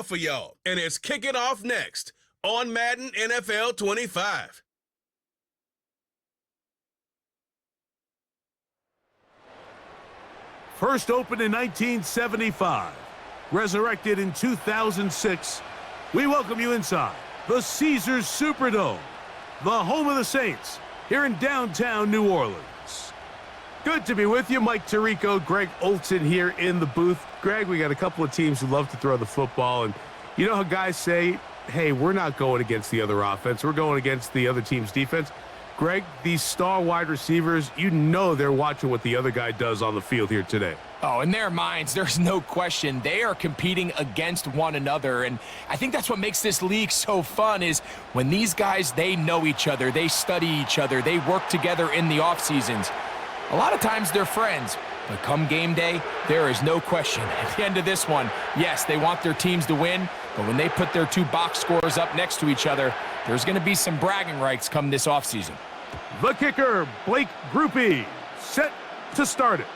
For y'all, and it's kicking off next on Madden NFL 25. First opened in 1975, resurrected in 2006, we welcome you inside the Caesars Superdome, the home of the Saints, here in downtown New Orleans. Good to be with you. Mike Tirico, Greg Olson here in the booth. Greg, we got a couple of teams who love to throw the football, and you know how guys say, hey, we're not going against the other offense, we're going against the other team's defense. Greg, these star wide receivers, you know they're watching what the other guy does on the field here today. Oh, in their minds, there's no question. They are competing against one another, and I think that's what makes this league so fun is when these guys, they know each other, they study each other, they work together in the off seasons. A lot of times they're friends, but come game day, there is no question. At the end of this one, yes, they want their teams to win, but when they put their two box scores up next to each other, there's going to be some bragging rights come this offseason. The kicker, Blake Grupe, set to start it.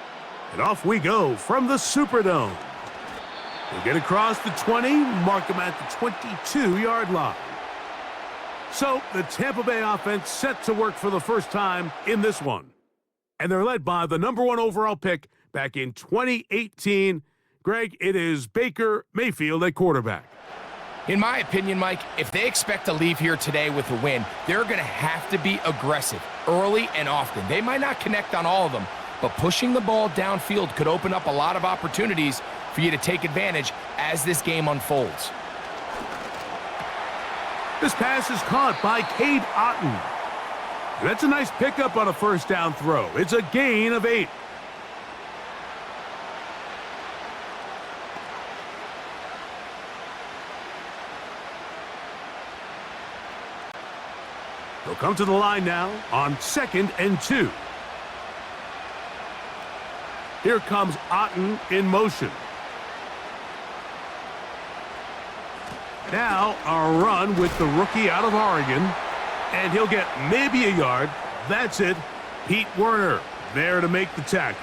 And off we go from the Superdome. We'll get across the 20, mark him at the 22-yard line. So the Tampa Bay offense set to work for the first time in this one. And they're led by the #1 overall pick back in 2018. Greg, it is Baker Mayfield at quarterback. In my opinion, Mike, if they expect to leave here today with a win, they're going to have to be aggressive early and often. They might not connect on all of them, but pushing the ball downfield could open up a lot of opportunities for you to take advantage as this game unfolds. This pass is caught by Cade Otton. That's a nice pickup on a first down throw. It's a gain of 8. He'll come to the line now on 2nd and 2. Here comes Otton in motion. Now a run with the rookie out of Oregon. And he'll get maybe a yard. That's it. Pete Werner there to make the tackle.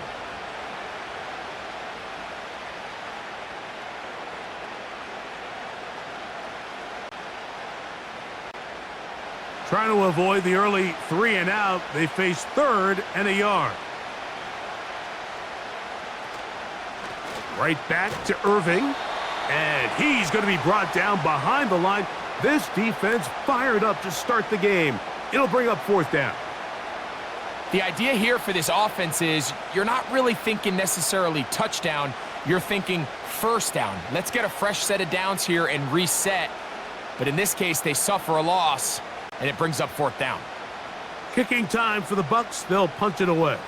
Trying to avoid the early 3 and out. They face 3rd and a yard. Right back to Irving. And he's going to be brought down behind the line. This defense fired up to start the game. It'll bring up 4th down. The idea here for this offense is you're not really thinking necessarily touchdown. You're thinking first down. Let's get a fresh set of downs here and reset. But in this case, they suffer a loss, and it brings up 4th down. Kicking time for the Bucs. They'll punch it away.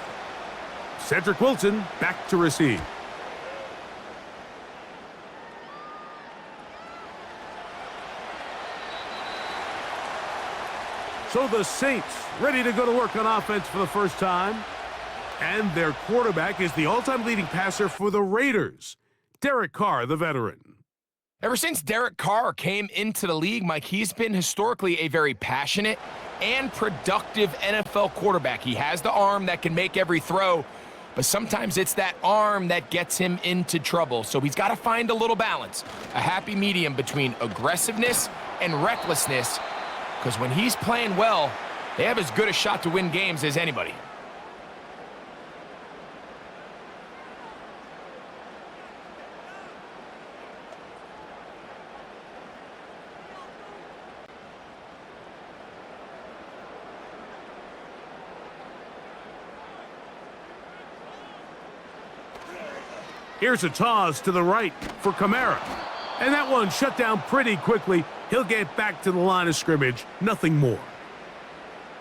Cedric Wilson back to receive. So the Saints ready to go to work on offense for the first time. And their quarterback is the all-time leading passer for the Raiders, Derek Carr, the veteran. Ever since Derek Carr came into the league, Mike, he's been historically a very passionate and productive NFL quarterback. He has the arm that can make every throw, but sometimes it's that arm that gets him into trouble. So he's got to find a little balance, a happy medium between aggressiveness and recklessness, because when he's playing well, they have as good a shot to win games as anybody. Here's a toss to the right for Kamara. And that one shut down pretty quickly. He'll get back to the line of scrimmage. Nothing more.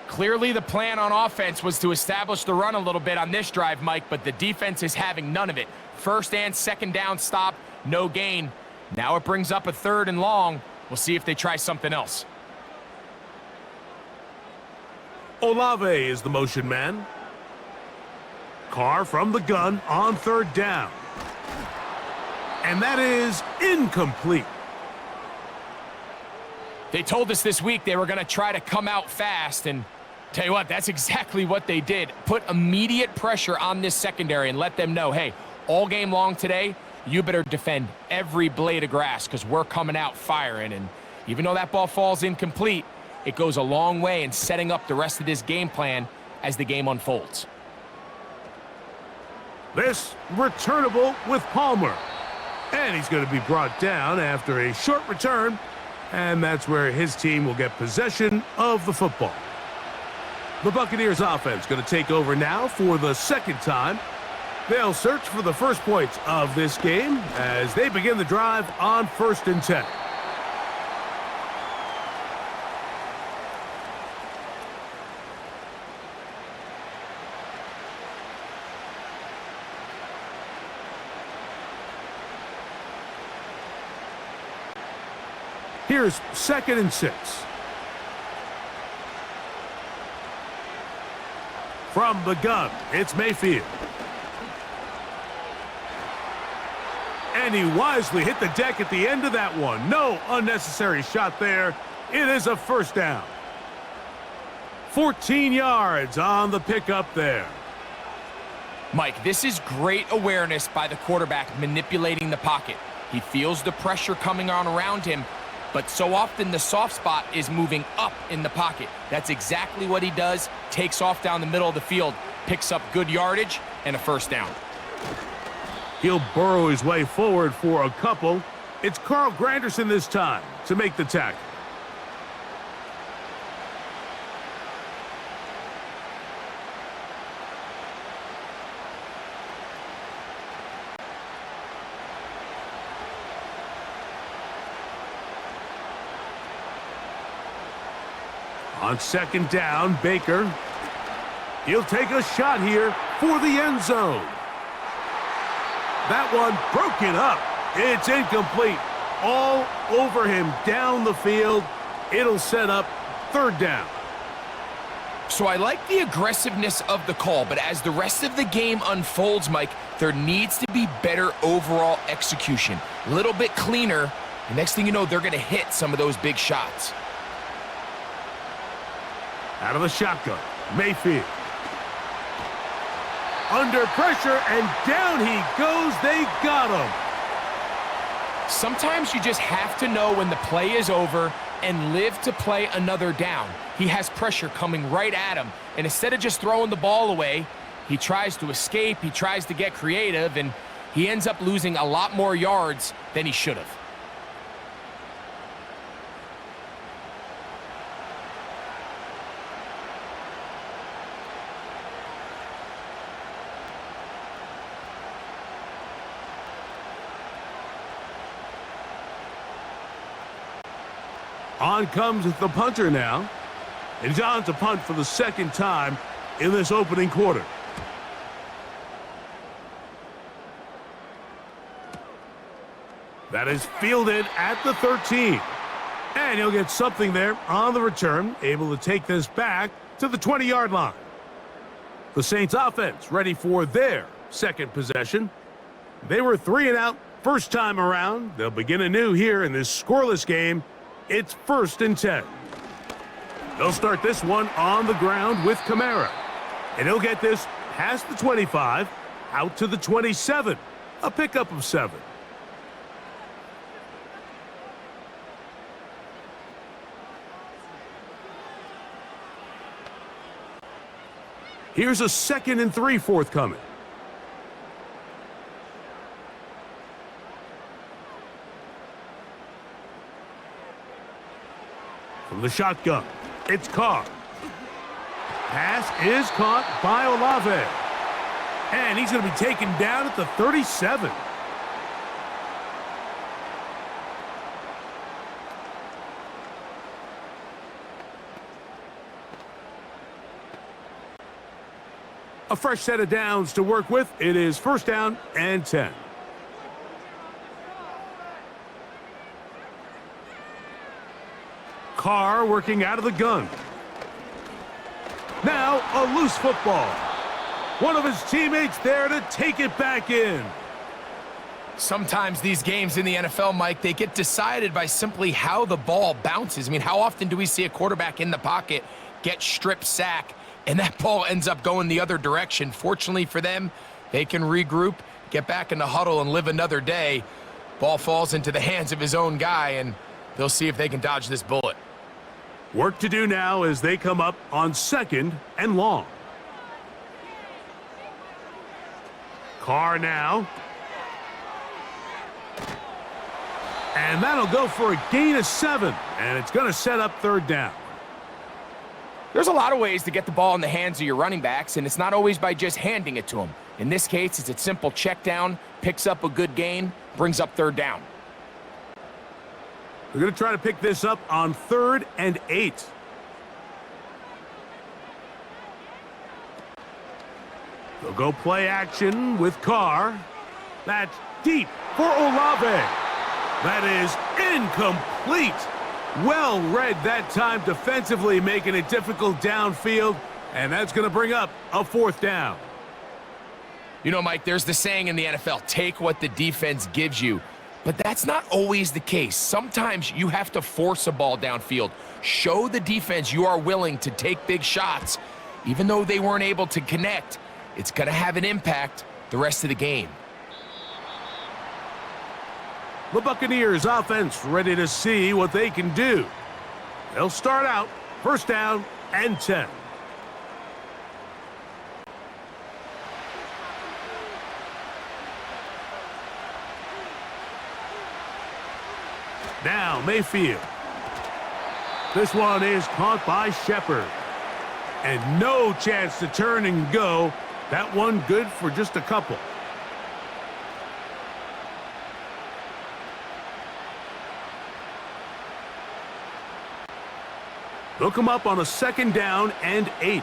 Clearly the plan on offense was to establish the run a little bit on this drive, Mike, but the defense is having none of it. 1st and 2nd down stop, no gain. Now it brings up a 3rd and long. We'll see if they try something else. Olave is the motion man. Carr from the gun on 3rd down. And that is incomplete. They told us this week they were going to try to come out fast, and tell you what, that's exactly what they did. Put immediate pressure on this secondary and let them know, hey, all game long today, you better defend every blade of grass because we're coming out firing. And even though that ball falls incomplete, it goes a long way in setting up the rest of this game plan as the game unfolds. This returnable with Palmer. And he's going to be brought down after a short return. And that's where his team will get possession of the football. The Buccaneers offense going to take over now for the second time. They'll search for the first points of this game as they begin the drive on 1st and 10. Here's 2nd and 6. From the gun, it's Mayfield. And he wisely hit the deck at the end of that one. No unnecessary shot there. It is a first down. 14 yards on the pickup there. Mike, this is great awareness by the quarterback manipulating the pocket. He feels the pressure coming on around him, but so often the soft spot is moving up in the pocket. That's exactly what he does. Takes off down the middle of the field, picks up good yardage, and a first down. He'll burrow his way forward for a couple. It's Carl Granderson this time to make the tackle. On 2nd down, Baker. He'll take a shot here for the end zone. That one broken up. It's incomplete. All over him down the field. It'll set up 3rd down. So I like the aggressiveness of the call, but as the rest of the game unfolds, Mike, there needs to be better overall execution. A little bit cleaner. The next thing you know, they're going to hit some of those big shots. Out of the shotgun, Mayfield. Under pressure, and down he goes. They got him. Sometimes you just have to know when the play is over and live to play another down. He has pressure coming right at him, and instead of just throwing the ball away, he tries to escape, he tries to get creative, and he ends up losing a lot more yards than he should have. On comes the punter now. And he's on to punt for the 2nd time in this opening quarter. That is fielded at the 13. And he'll get something there on the return, able to take this back to the 20-yard line. The Saints offense ready for their 2nd possession. They were 3 and out first time around. They'll begin anew here in this scoreless game. It's 1st and 10. They'll start this one on the ground with Kamara. And he'll get this past the 25, out to the 27. A pickup of 7. Here's a 2nd and 3 forthcoming. From the shotgun, it's Carr. Pass is caught by Olave. And he's going to be taken down at the 37. A fresh set of downs to work with. It is 1st down and 10. Carr working out of the gun. Now a loose football. One of his teammates there to take it back in. Sometimes these games in the NFL, Mike, they get decided by simply how the ball bounces. I mean, how often do we see a quarterback in the pocket get strip sack and that ball ends up going the other direction? Fortunately for them, they can regroup, get back in the huddle and live another day. Ball falls into the hands of his own guy, and they'll see if they can dodge this bullet. Work to do now as they come up on 2nd and long. Carr now. And that'll go for a gain of 7, and it's going to set up 3rd down. There's a lot of ways to get the ball in the hands of your running backs, and it's not always by just handing it to them. In this case, it's a simple check down, picks up a good gain, brings up 3rd down. We're going to try to pick this up on 3rd and 8. They'll go play action with Carr. That's deep for Olave. That is incomplete. Well read that time defensively, making it difficult downfield, and that's going to bring up a 4th down. You know, Mike, there's the saying in the NFL, take what the defense gives you. But that's not always the case. Sometimes you have to force a ball downfield. Show the defense you are willing to take big shots. Even though they weren't able to connect, it's going to have an impact the rest of the game. The Buccaneers offense ready to see what they can do. They'll start out 1st down and 10. Now Mayfield. This one is caught by Shepard. And no chance to turn and go. That one good for just a couple. They'll come up on a 2nd down and 8.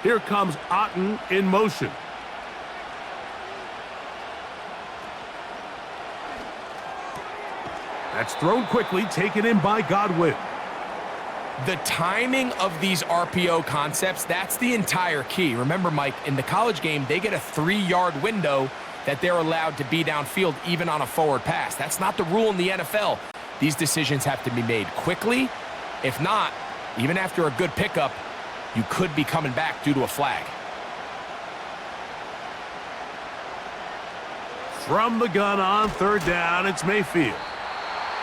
Here comes Otten in motion. That's thrown quickly, taken in by Godwin. The timing of these RPO concepts, that's the entire key. Remember, Mike, in the college game, they get a 3-yard window that they're allowed to be downfield even on a forward pass. That's not the rule in the NFL. These decisions have to be made quickly. If not, even after a good pickup, you could be coming back due to a flag. From the gun on 3rd down, it's Mayfield.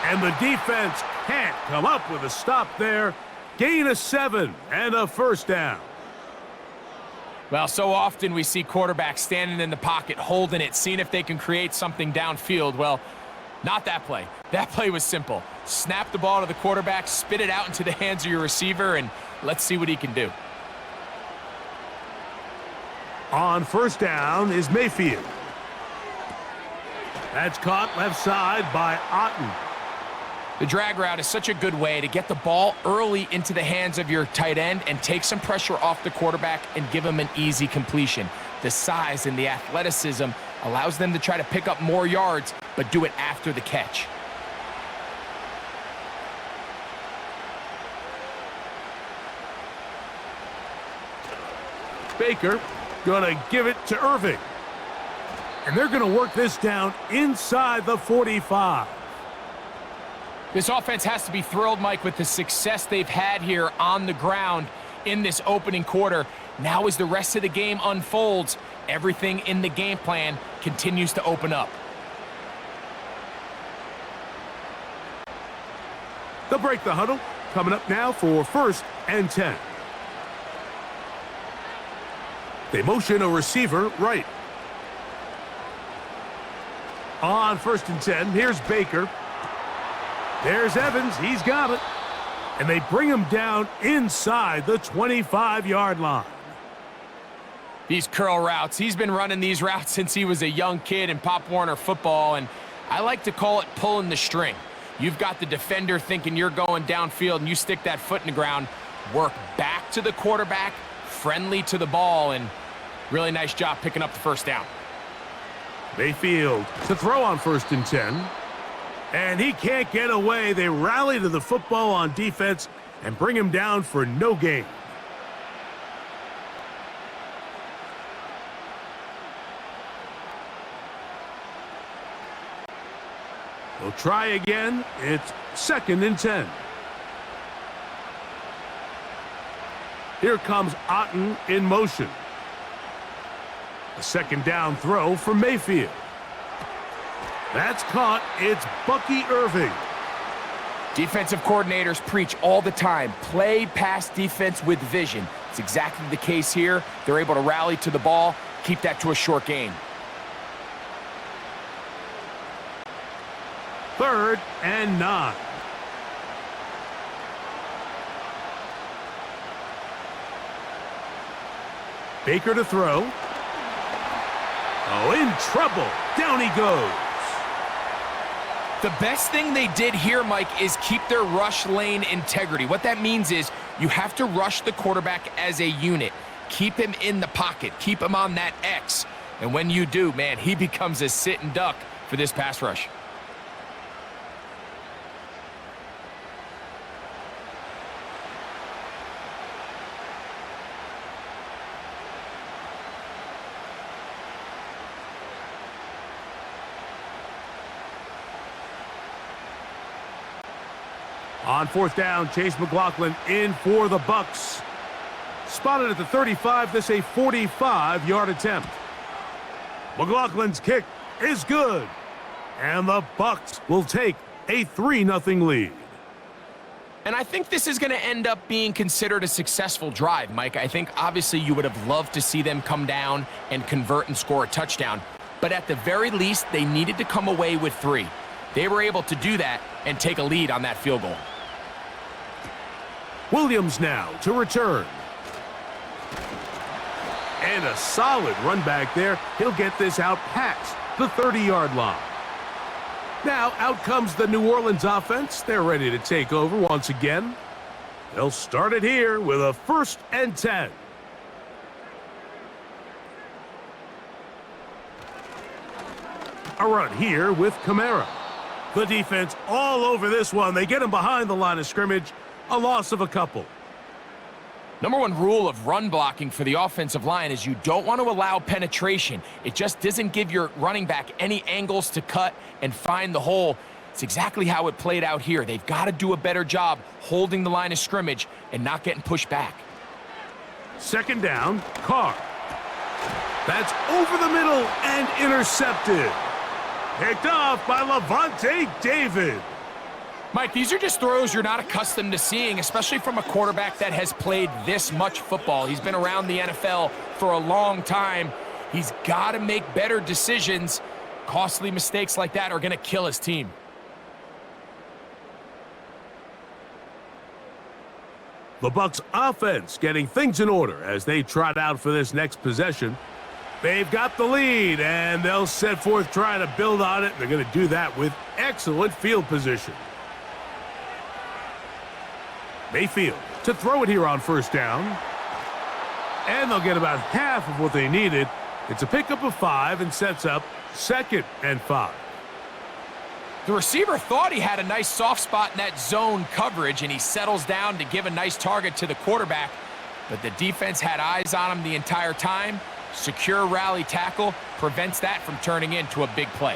And the defense can't come up with a stop there. Gain of 7 and a 1st down. Well, so often we see quarterbacks standing in the pocket, holding it, seeing if they can create something downfield. Well, not that play. That play was simple. Snap the ball to the quarterback, spit it out into the hands of your receiver, and let's see what he can do. On 1st down is Mayfield. That's caught left side by Otten. The drag route is such a good way to get the ball early into the hands of your tight end and take some pressure off the quarterback and give him an easy completion. The size and the athleticism allows them to try to pick up more yards, but do it after the catch. Baker gonna give it to Irving. And they're gonna work this down inside the 45. This offense has to be thrilled, Mike, with the success they've had here on the ground in this opening quarter. Now as the rest of the game unfolds, everything in the game plan continues to open up. They'll break the huddle. Coming up now for 1st and 10. They motion a receiver right. On 1st and 10, here's Baker. There's Evans, he's got it. And they bring him down inside the 25-yard line. These curl routes, he's been running these routes since he was a young kid in Pop Warner football, and I like to call it pulling the string. You've got the defender thinking you're going downfield, and you stick that foot in the ground, work back to the quarterback, friendly to the ball, and really nice job picking up the 1st down. Mayfield to throw on 1st and 10. And he can't get away. They rally to the football on defense and bring him down for no gain. They'll try again. It's 2nd and 10. Here comes Otten in motion. A second down throw for Mayfield. That's caught. It's Bucky Irving. Defensive coordinators preach all the time, play pass defense with vision. It's exactly the case here. They're able to rally to the ball, keep that to a short gain. 3rd and 9. Baker to throw. Oh, in trouble. Down he goes. The best thing they did here, Mike, is keep their rush lane integrity. What that means is you have to rush the quarterback as a unit. Keep him in the pocket. Keep him on that X. And when you do, man, he becomes a sit and duck for this pass rush. On 4th down, Chase McLaughlin in for the Bucs. Spotted at the 35, this a 45-yard attempt. McLaughlin's kick is good. And the Bucs will take a 3-0 lead. And I think this is going to end up being considered a successful drive, Mike. I think obviously you would have loved to see them come down and convert and score a touchdown. But at the very least, they needed to come away with 3. They were able to do that and take a lead on that field goal. Williams now to return. And a solid run back there. He'll get this out past the 30-yard line. Now out comes the New Orleans offense. They're ready to take over once again. They'll start it here with a 1st and 10. A run here with Kamara. The defense all over this one. They get him behind the line of scrimmage. A loss of a couple. Number 1 rule of run blocking for the offensive line is you don't want to allow penetration. It just doesn't give your running back any angles to cut and find the hole. It's exactly how it played out here. They've got to do a better job holding the line of scrimmage and not getting pushed back. 2nd down, Carr. That's over the middle and intercepted. Picked off by Levante David. Mike, these are just throws you're not accustomed to seeing, especially from a quarterback that has played this much football. He's been around the NFL for a long time. He's got to make better decisions. Costly mistakes like that are going to kill his team. The Bucs offense getting things in order as they trot out for this next possession. They've got the lead, and they'll set forth trying to build on it. They're going to do that with excellent field position. Mayfield to throw it here on 1st down. And they'll get about half of what they needed. It's a pickup of 5 and sets up 2nd and 5. The receiver thought he had a nice soft spot in that zone coverage, and he settles down to give a nice target to the quarterback. But the defense had eyes on him the entire time. Secure rally tackle prevents that from turning into a big play.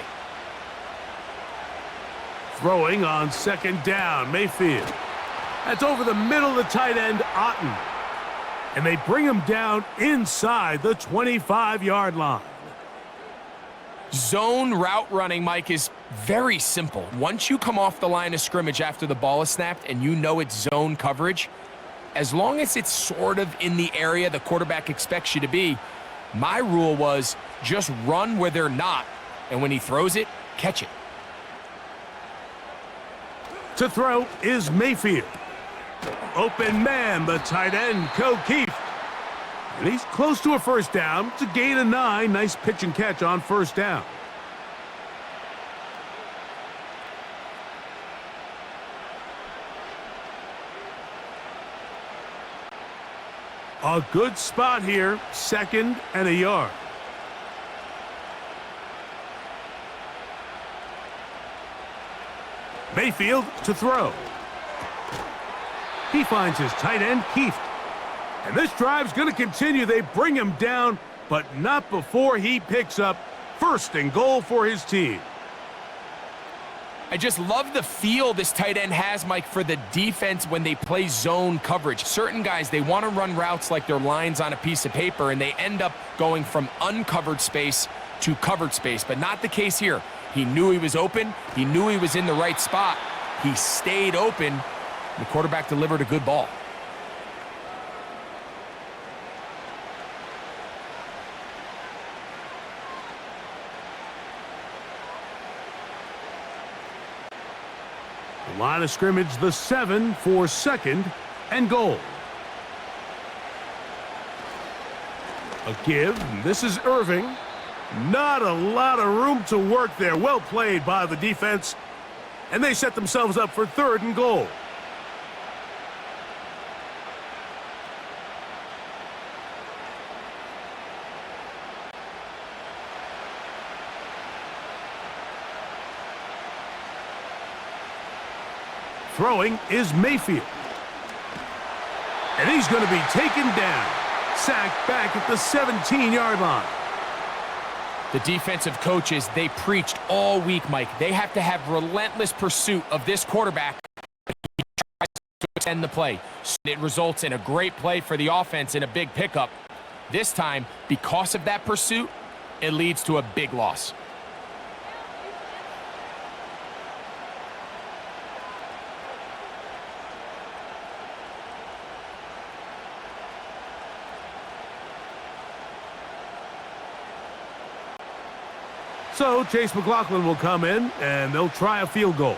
Throwing on 2nd down, Mayfield. That's over the middle of the tight end, Otten. And they bring him down inside the 25-yard line. Zone route running, Mike, is very simple. Once you come off the line of scrimmage after the ball is snapped and you know it's zone coverage, as long as it's sort of in the area the quarterback expects you to be, my rule was just run where they're not, and when he throws it, catch it. To throw is Mayfield. Open man, the tight end, O'Keefe. And he's close to a 1st down. It's a gain of 9. Nice pitch and catch on 1st down. A good spot here. 2nd and a yard. Mayfield to throw. He finds his tight end, Keith. And this drive's going to continue. They bring him down, but not before he picks up 1st and goal for his team. I just love the feel this tight end has, Mike, for the defense when they play zone coverage. Certain guys, they want to run routes like they're lines on a piece of paper, and they end up going from uncovered space to covered space, but not the case here. He knew he was open. He knew he was in the right spot. He stayed open. The quarterback delivered a good ball. Line of scrimmage, the 7 for 2nd and goal. A give. This is Irving. Not a lot of room to work there. Well played by the defense. And they set themselves up for 3rd and goal. Throwing is Mayfield. And he's going to be taken down. Sacked back at the 17-yard line. The defensive coaches, they preached all week, Mike. They have to have relentless pursuit of this quarterback if he tries to extend the play. It results in a great play for the offense and a big pickup. This time, because of that pursuit, it leads to a big loss. So Chase McLaughlin will come in, and they'll try a field goal.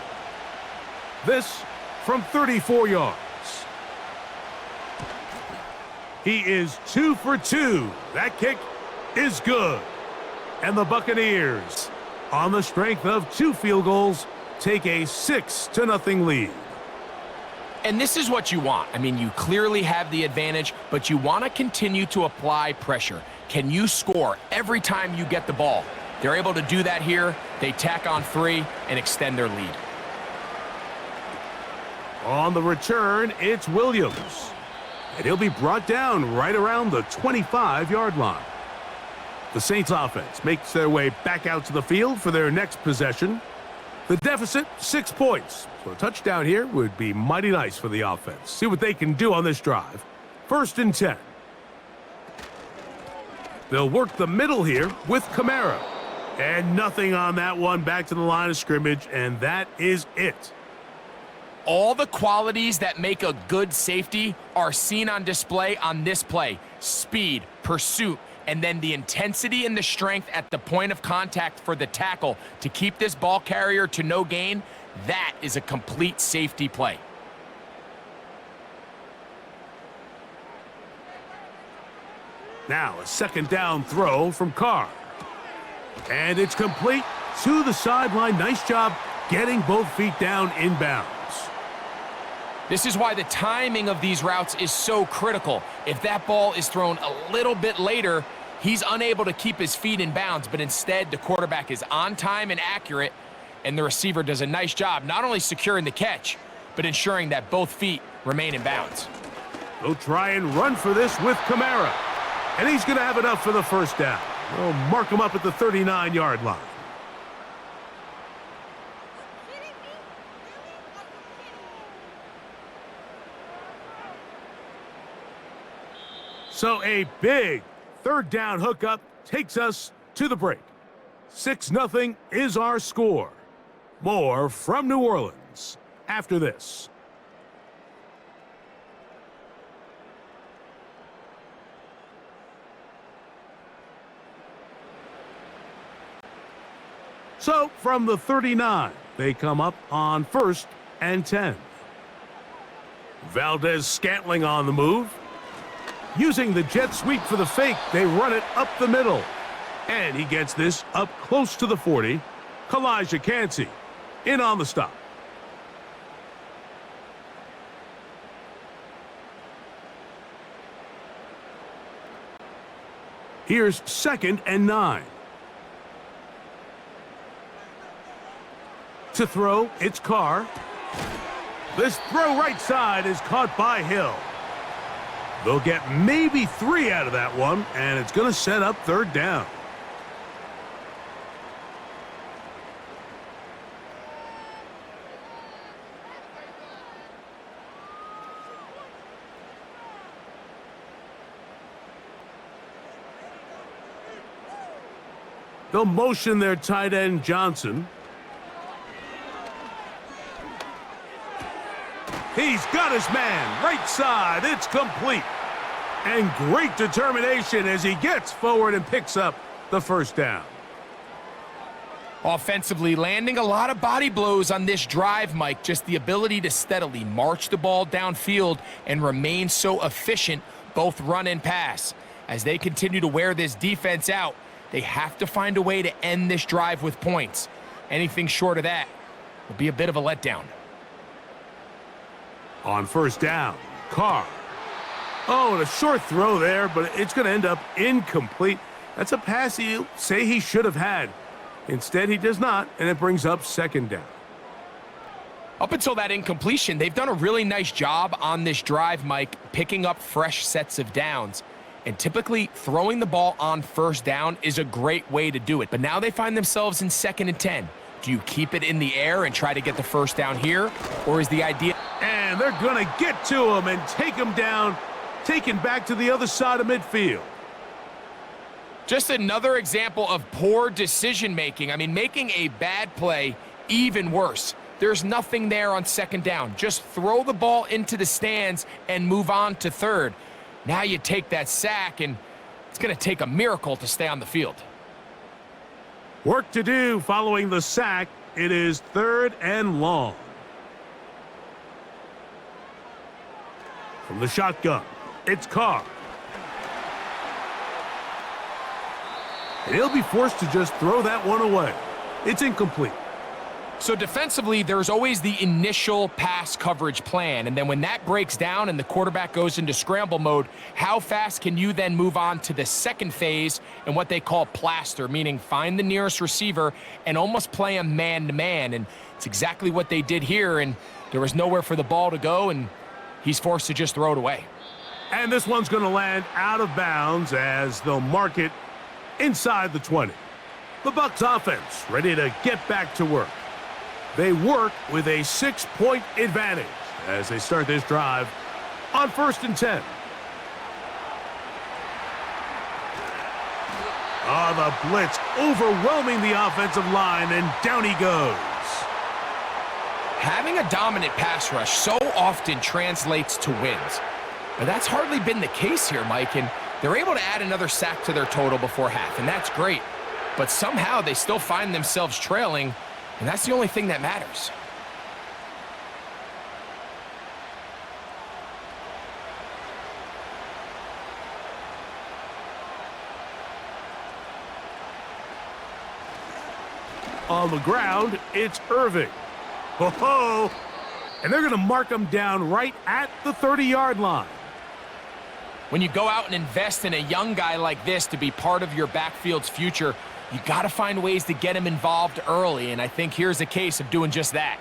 This from 34 yards. He is 2 for 2. That kick is good. And the Buccaneers, on the strength of 2 field goals, take a 6-0 lead. And this is what you want. I mean, you clearly have the advantage, but you want to continue to apply pressure. Can you score every time you get the ball? They're able to do that here. They tack on 3 and extend their lead. On the return, it's Williams. And he'll be brought down right around the 25-yard line. The Saints offense makes their way back out to the field for their next possession. The deficit, 6 points. So a touchdown here would be mighty nice for the offense. See what they can do on this drive. 1st and 10. They'll work the middle here with Kamara. And nothing on that one. Back to the line of scrimmage, and that is it. All the qualities that make a good safety are seen on display on this play. Speed, pursuit, and then the intensity and the strength at the point of contact for the tackle to keep this ball carrier to no gain. That is a complete safety play. Now a 2nd down throw from Carr. And it's complete to the sideline. Nice job getting both feet down inbounds. This is why the timing of these routes is so critical. If that ball is thrown a little bit later, he's unable to keep his feet in bounds, but instead the quarterback is on time and accurate, and the receiver does a nice job not only securing the catch, but ensuring that both feet remain in bounds. They'll try and run for this with Kamara. And he's going to have enough for the 1st down. They'll mark him up at the 39-yard line. So a big 3rd down hookup takes us to the break. 6-0 is our score. More from New Orleans after this. So from the 39, they come up on 1st and 10. Valdez-Scantling on the move. Using the jet sweep for the fake, they run it up the middle. And he gets this up close to the 40. Kalijah Kancey in on the stop. Here's 2nd and 9. To throw, it's Carr. This throw right side is caught by Hill. They'll get maybe 3 out of that one, and it's going to set up 3rd down. They'll motion their tight end, Johnson. He's got his man, right side. It's complete. And great determination as he gets forward and picks up the first down. Offensively, landing a lot of body blows on this drive, Mike. Just the ability to steadily march the ball downfield and remain so efficient, both run and pass. As they continue to wear this defense out, they have to find a way to end this drive with points. Anything short of that will be a bit of a letdown. On first down, Carr. Oh, and a short throw there, but it's going to end up incomplete. That's a pass he'll say he should have had. Instead, he does not, and it brings up second down. Up until that incompletion, they've done a really nice job on this drive, Mike, picking up fresh sets of downs. And typically, throwing the ball on first down is a great way to do it. But now they find themselves in 2nd and 10. Do you keep it in the air and try to get the first down here? Or is the idea... And they're going to get to him and take him down, taken back to the other side of midfield. Just another example of poor decision-making. I mean, making a bad play even worse. There's nothing there on 2nd down. Just throw the ball into the stands and move on to 3rd. Now you take that sack, and it's going to take a miracle to stay on the field. Work to do following the sack. It is 3rd and long. From the shotgun, it's Carr. And he'll be forced to just throw that one away. It's incomplete. So defensively, there's always the initial pass coverage plan, and then when that breaks down and the quarterback goes into scramble mode, how fast can you then move on to the second phase and what they call plaster, meaning find the nearest receiver and almost play him man-to-man, and it's exactly what they did here, and there was nowhere for the ball to go, and he's forced to just throw it away. And this one's going to land out of bounds as they'll mark it inside the 20. The Bucs offense ready to get back to work. They work with a 6-point advantage as they start this drive on 1st and 10. Oh, the blitz overwhelming the offensive line, and down he goes. Having a dominant pass rush so often translates to wins. But that's hardly been the case here, Mike, and they're able to add another sack to their total before half, and that's great. But somehow they still find themselves trailing, and that's the only thing that matters. On the ground, it's Irving. Ho-ho! And they're going to mark him down right at the 30-yard line. When you go out and invest in a young guy like this to be part of your backfield's future, you got to find ways to get him involved early, and I think here's a case of doing just that.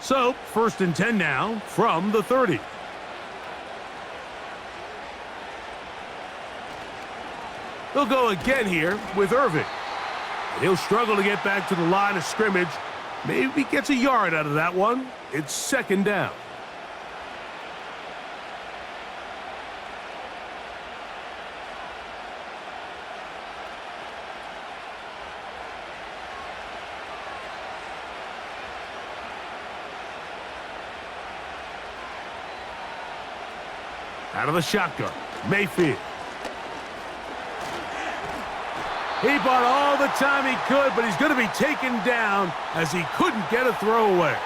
So, 1st and 10 now from the 30. They'll go again here with Irving. He'll struggle to get back to the line of scrimmage. Maybe gets a yard out of that one. It's 2nd down. Out of the shotgun, Mayfield. He bought all the time he could, but he's going to be taken down as he couldn't get a throwaway.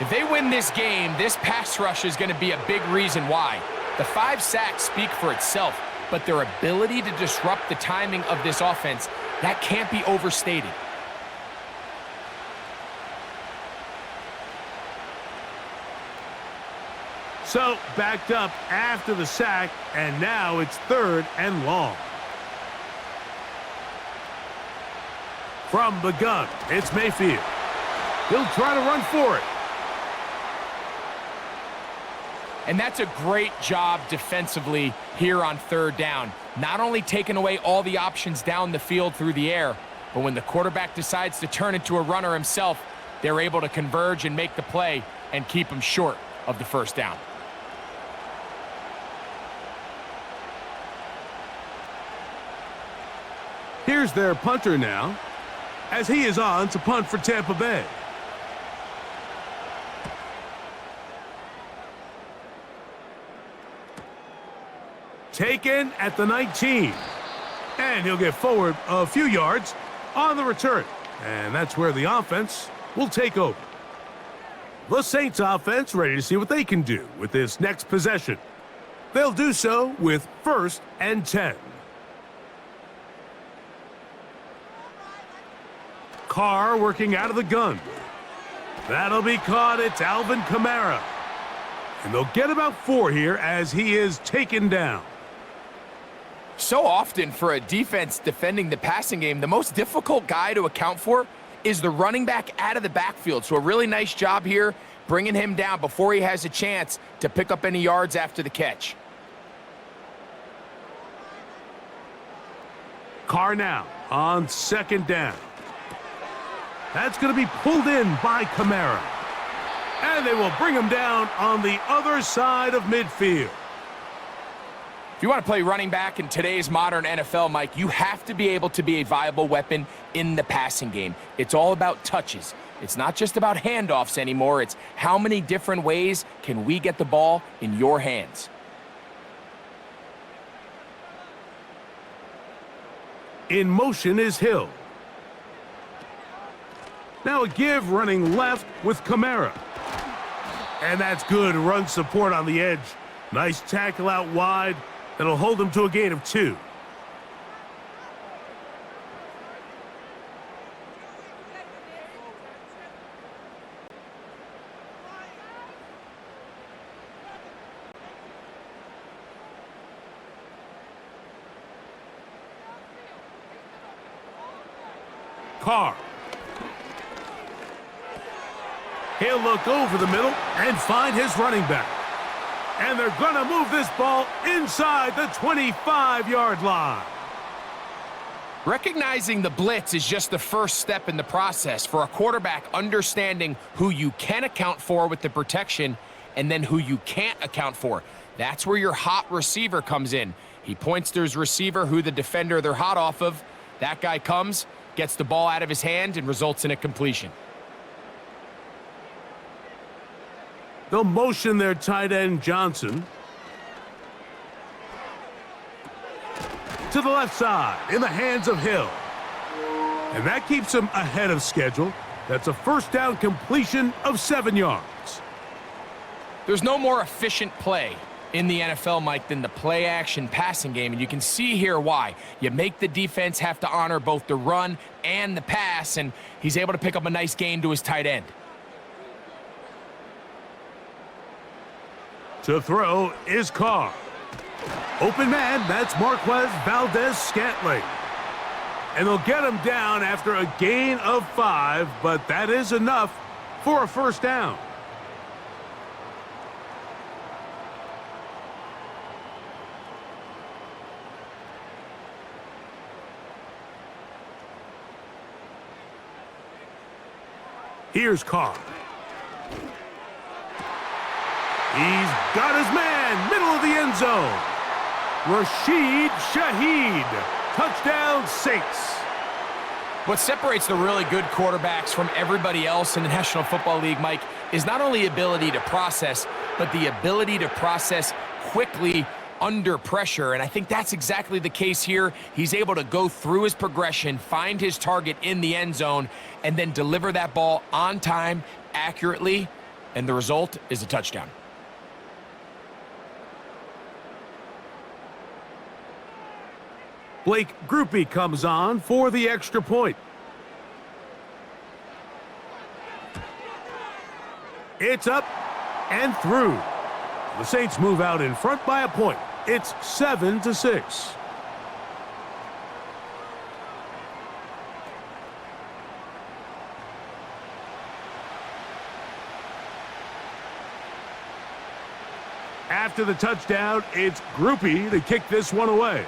If they win this game, this pass rush is going to be a big reason why. The 5 sacks speak for itself, but their ability to disrupt the timing of this offense, that can't be overstated. So, backed up after the sack, and now it's 3rd and long. From the gun, it's Mayfield. He'll try to run for it. And that's a great job defensively here on 3rd down. Not only taking away all the options down the field through the air, but when the quarterback decides to turn into a runner himself, they're able to converge and make the play and keep them short of the first down. Here's their punter now, as he is on to punt for Tampa Bay. Taken at the 19. And he'll get forward a few yards on the return. And that's where the offense will take over. The Saints offense ready to see what they can do with this next possession. They'll do so with 1st and 10. Carr working out of the gun. That'll be caught. It's Alvin Kamara. And they'll get about 4 here as he is taken down. So often for a defense defending the passing game, the most difficult guy to account for is the running back out of the backfield. So a really nice job here bringing him down before he has a chance to pick up any yards after the catch. Carr now on 2nd down. That's going to be pulled in by Kamara. And they will bring him down on the other side of midfield. If you want to play running back in today's modern NFL, Mike, you have to be able to be a viable weapon in the passing game. It's all about touches. It's not just about handoffs anymore. It's how many different ways can we get the ball in your hands. In motion is Hill. Now a give running left with Kamara. And that's good run support on the edge. Nice tackle out wide. That'll hold him to a gain of 2. Carr. He'll look over the middle and find his running back. And they're going to move this ball inside the 25-yard line. Recognizing the blitz is just the first step in the process for a quarterback, understanding who you can account for with the protection and then who you can't account for. That's where your hot receiver comes in. He points to his receiver, who the defender they're hot off of. That guy comes, gets the ball out of his hand, and results in a completion. They'll motion their tight end, Johnson, to the left side in the hands of Hill. And that keeps him ahead of schedule. That's a 1st down completion of 7 yards. There's no more efficient play in the NFL, Mike, than the play-action passing game, and you can see here why. You make the defense have to honor both the run and the pass, and he's able to pick up a nice gain to his tight end. To throw is Carr. Open man, that's Marquez Valdez-Scantling. And they'll get him down after a gain of 5, but that is enough for a 1st down. Here's Carr. He's got his man, middle of the end zone. Rashid Shaheed, touchdown Saints. What separates the really good quarterbacks from everybody else in the National Football League, Mike, is not only ability to process, but the ability to process quickly under pressure. And I think that's exactly the case here. He's able to go through his progression, find his target in the end zone, and then deliver that ball on time, accurately, and the result is a touchdown. Blake Groupie comes on for the extra point. It's up and through. The Saints move out in front by a point. It's 7-6. After the touchdown, it's Groupie to kick this one away.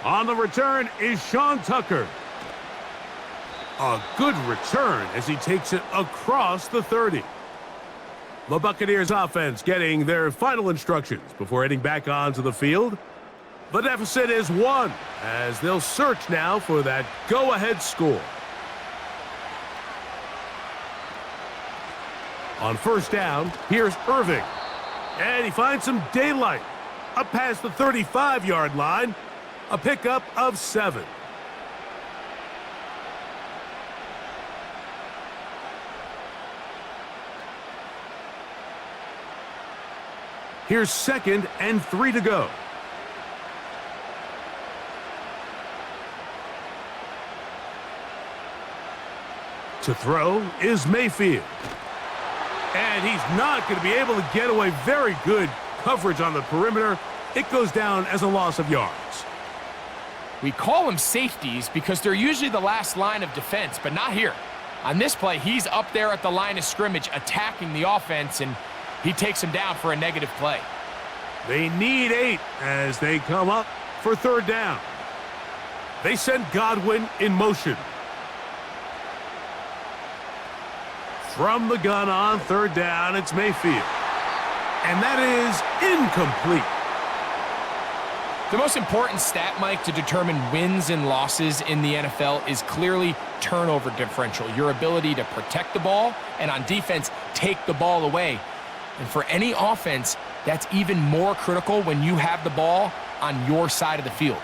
On the return is Sean Tucker. A good return as he takes it across the 30. The Buccaneers offense getting their final instructions before heading back onto the field. The deficit is 1 as they'll search now for that go-ahead score. On first down, here's Irving. And he finds some daylight. Up past the 35-yard line. A pickup of 7. Here's 2nd and 3 to go. To throw is Mayfield. And he's not going to be able to get away. Very good coverage on the perimeter. It goes down as a loss of yards. We call them safeties because they're usually the last line of defense, but not here. On this play, he's up there at the line of scrimmage attacking the offense, and he takes him down for a negative play. They need 8 as they come up for 3rd down. They send Godwin in motion. From the gun on 3rd down, it's Mayfield. And that is incomplete. The most important stat, Mike, to determine wins and losses in the NFL is clearly turnover differential, your ability to protect the ball and on defense, take the ball away. And for any offense, that's even more critical when you have the ball on your side of the field.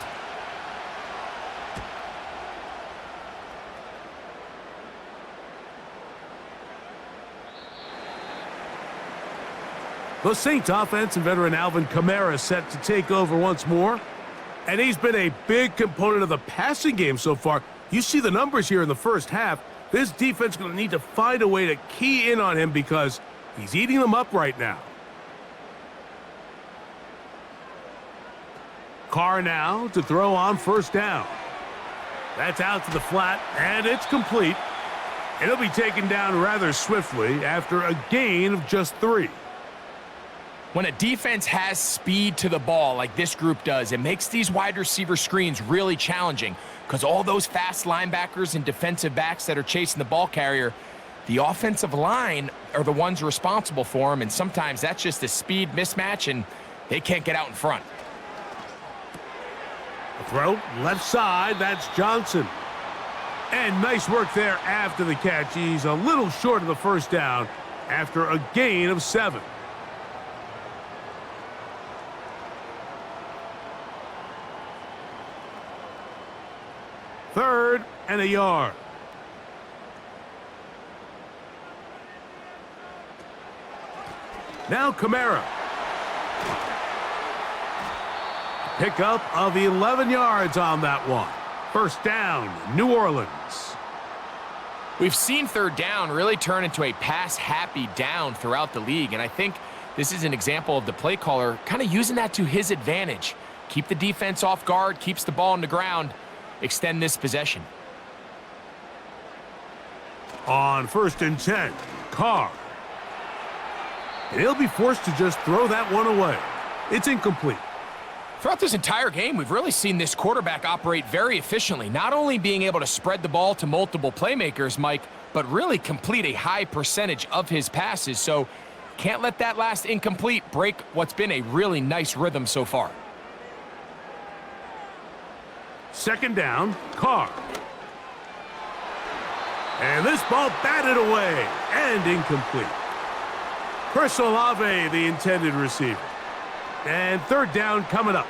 The Saints offense and veteran Alvin Kamara set to take over once more. And he's been a big component of the passing game so far. You see the numbers here in the first half. This defense is going to need to find a way to key in on him because he's eating them up right now. Carr now to throw on 1st down. That's out to the flat, and it's complete. It'll be taken down rather swiftly after a gain of just 3. When a defense has speed to the ball like this group does, it makes these wide receiver screens really challenging because all those fast linebackers and defensive backs that are chasing the ball carrier, the offensive line are the ones responsible for them, and sometimes that's just a speed mismatch, and they can't get out in front. A throw, left side, that's Johnson. And nice work there after the catch. He's a little short of the 1st down after a gain of 7. Third and a yard. Now Kamara. Pickup of 11 yards on that one. 1st down, New Orleans. We've seen 3rd down really turn into a pass-happy down throughout the league, and I think this is an example of the play caller kind of using that to his advantage. Keep the defense off guard, keeps the ball on the ground, extend this possession. On 1st and 10, Carr. And he'll be forced to just throw that one away. It's incomplete. Throughout this entire game, we've really seen this quarterback operate very efficiently, not only being able to spread the ball to multiple playmakers, Mike, but really complete a high percentage of his passes. So can't let that last incomplete break what's been a really nice rhythm so far. 2nd down, Carr. And this ball batted away and incomplete. Chris Olave, the intended receiver. And 3rd down coming up.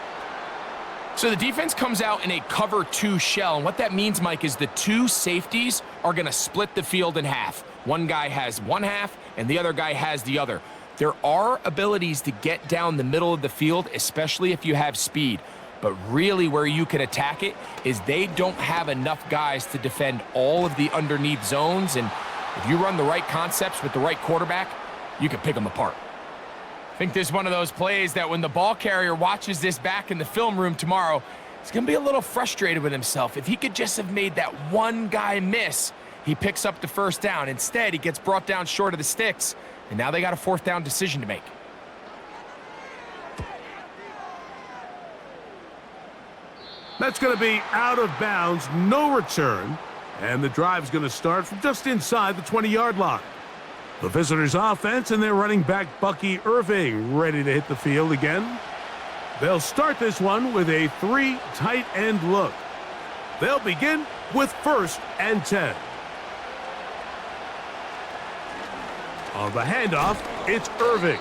So the defense comes out in a cover 2 shell, and what that means, Mike, is the 2 safeties are going to split the field in half. One guy has one half, and the other guy has the other. There are abilities to get down the middle of the field, especially if you have speed. But really where you can attack it is they don't have enough guys to defend all of the underneath zones, and if you run the right concepts with the right quarterback, you can pick them apart. I think this is one of those plays that when the ball carrier watches this back in the film room tomorrow, he's going to be a little frustrated with himself. If he could just have made that one guy miss, he picks up the 1st down. Instead, he gets brought down short of the sticks, and now they got a 4th down decision to make. That's going to be out of bounds, no return. And the drive's going to start from just inside the 20-yard line. The visitors' offense and their running back, Bucky Irving, ready to hit the field again. They'll start this one with a 3 tight end look. They'll begin with 1st and 10. On the handoff, it's Irving.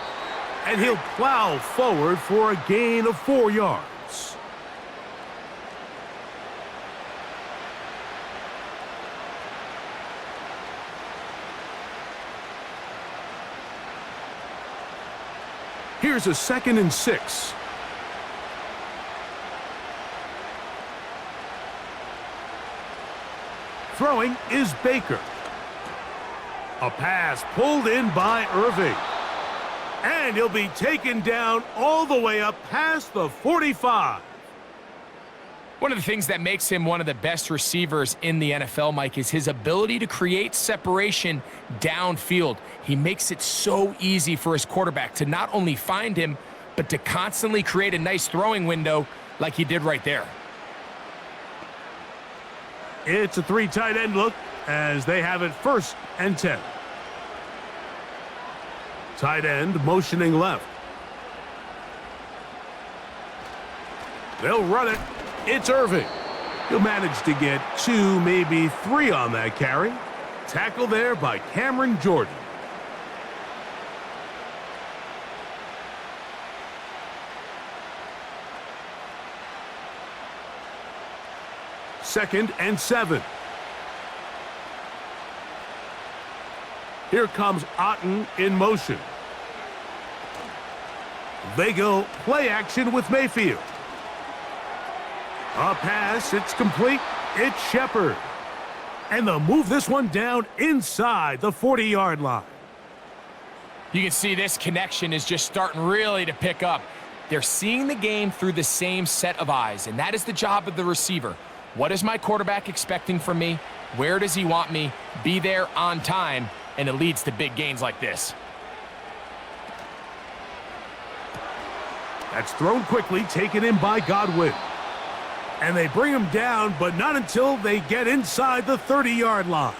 And he'll plow forward for a gain of 4 yards. Here's a 2nd and 6. Throwing is Baker. A pass pulled in by Irving. And he'll be taken down all the way up past the 45. One of the things that makes him one of the best receivers in the NFL, Mike, is his ability to create separation downfield. He makes it so easy for his quarterback to not only find him, but to constantly create a nice throwing window like he did right there. It's a 3 tight end look as they have it 1st and 10. Tight end motioning left. They'll run it. It's Irving. He'll manage to get 2, maybe 3 on that carry. Tackle there by Cameron Jordan. Second and 7. Here comes Otten in motion. They go play action with Mayfield. A pass, it's complete. It's Shepard. And they'll move this one down inside the 40-yard line. You can see this connection is just starting really to pick up. They're seeing the game through the same set of eyes, and that is the job of the receiver. What is my quarterback expecting from me? Where does he want me? Be there on time, and it leads to big gains like this. That's thrown quickly, taken in by Godwin. And they bring him down, but not until they get inside the 30-yard line.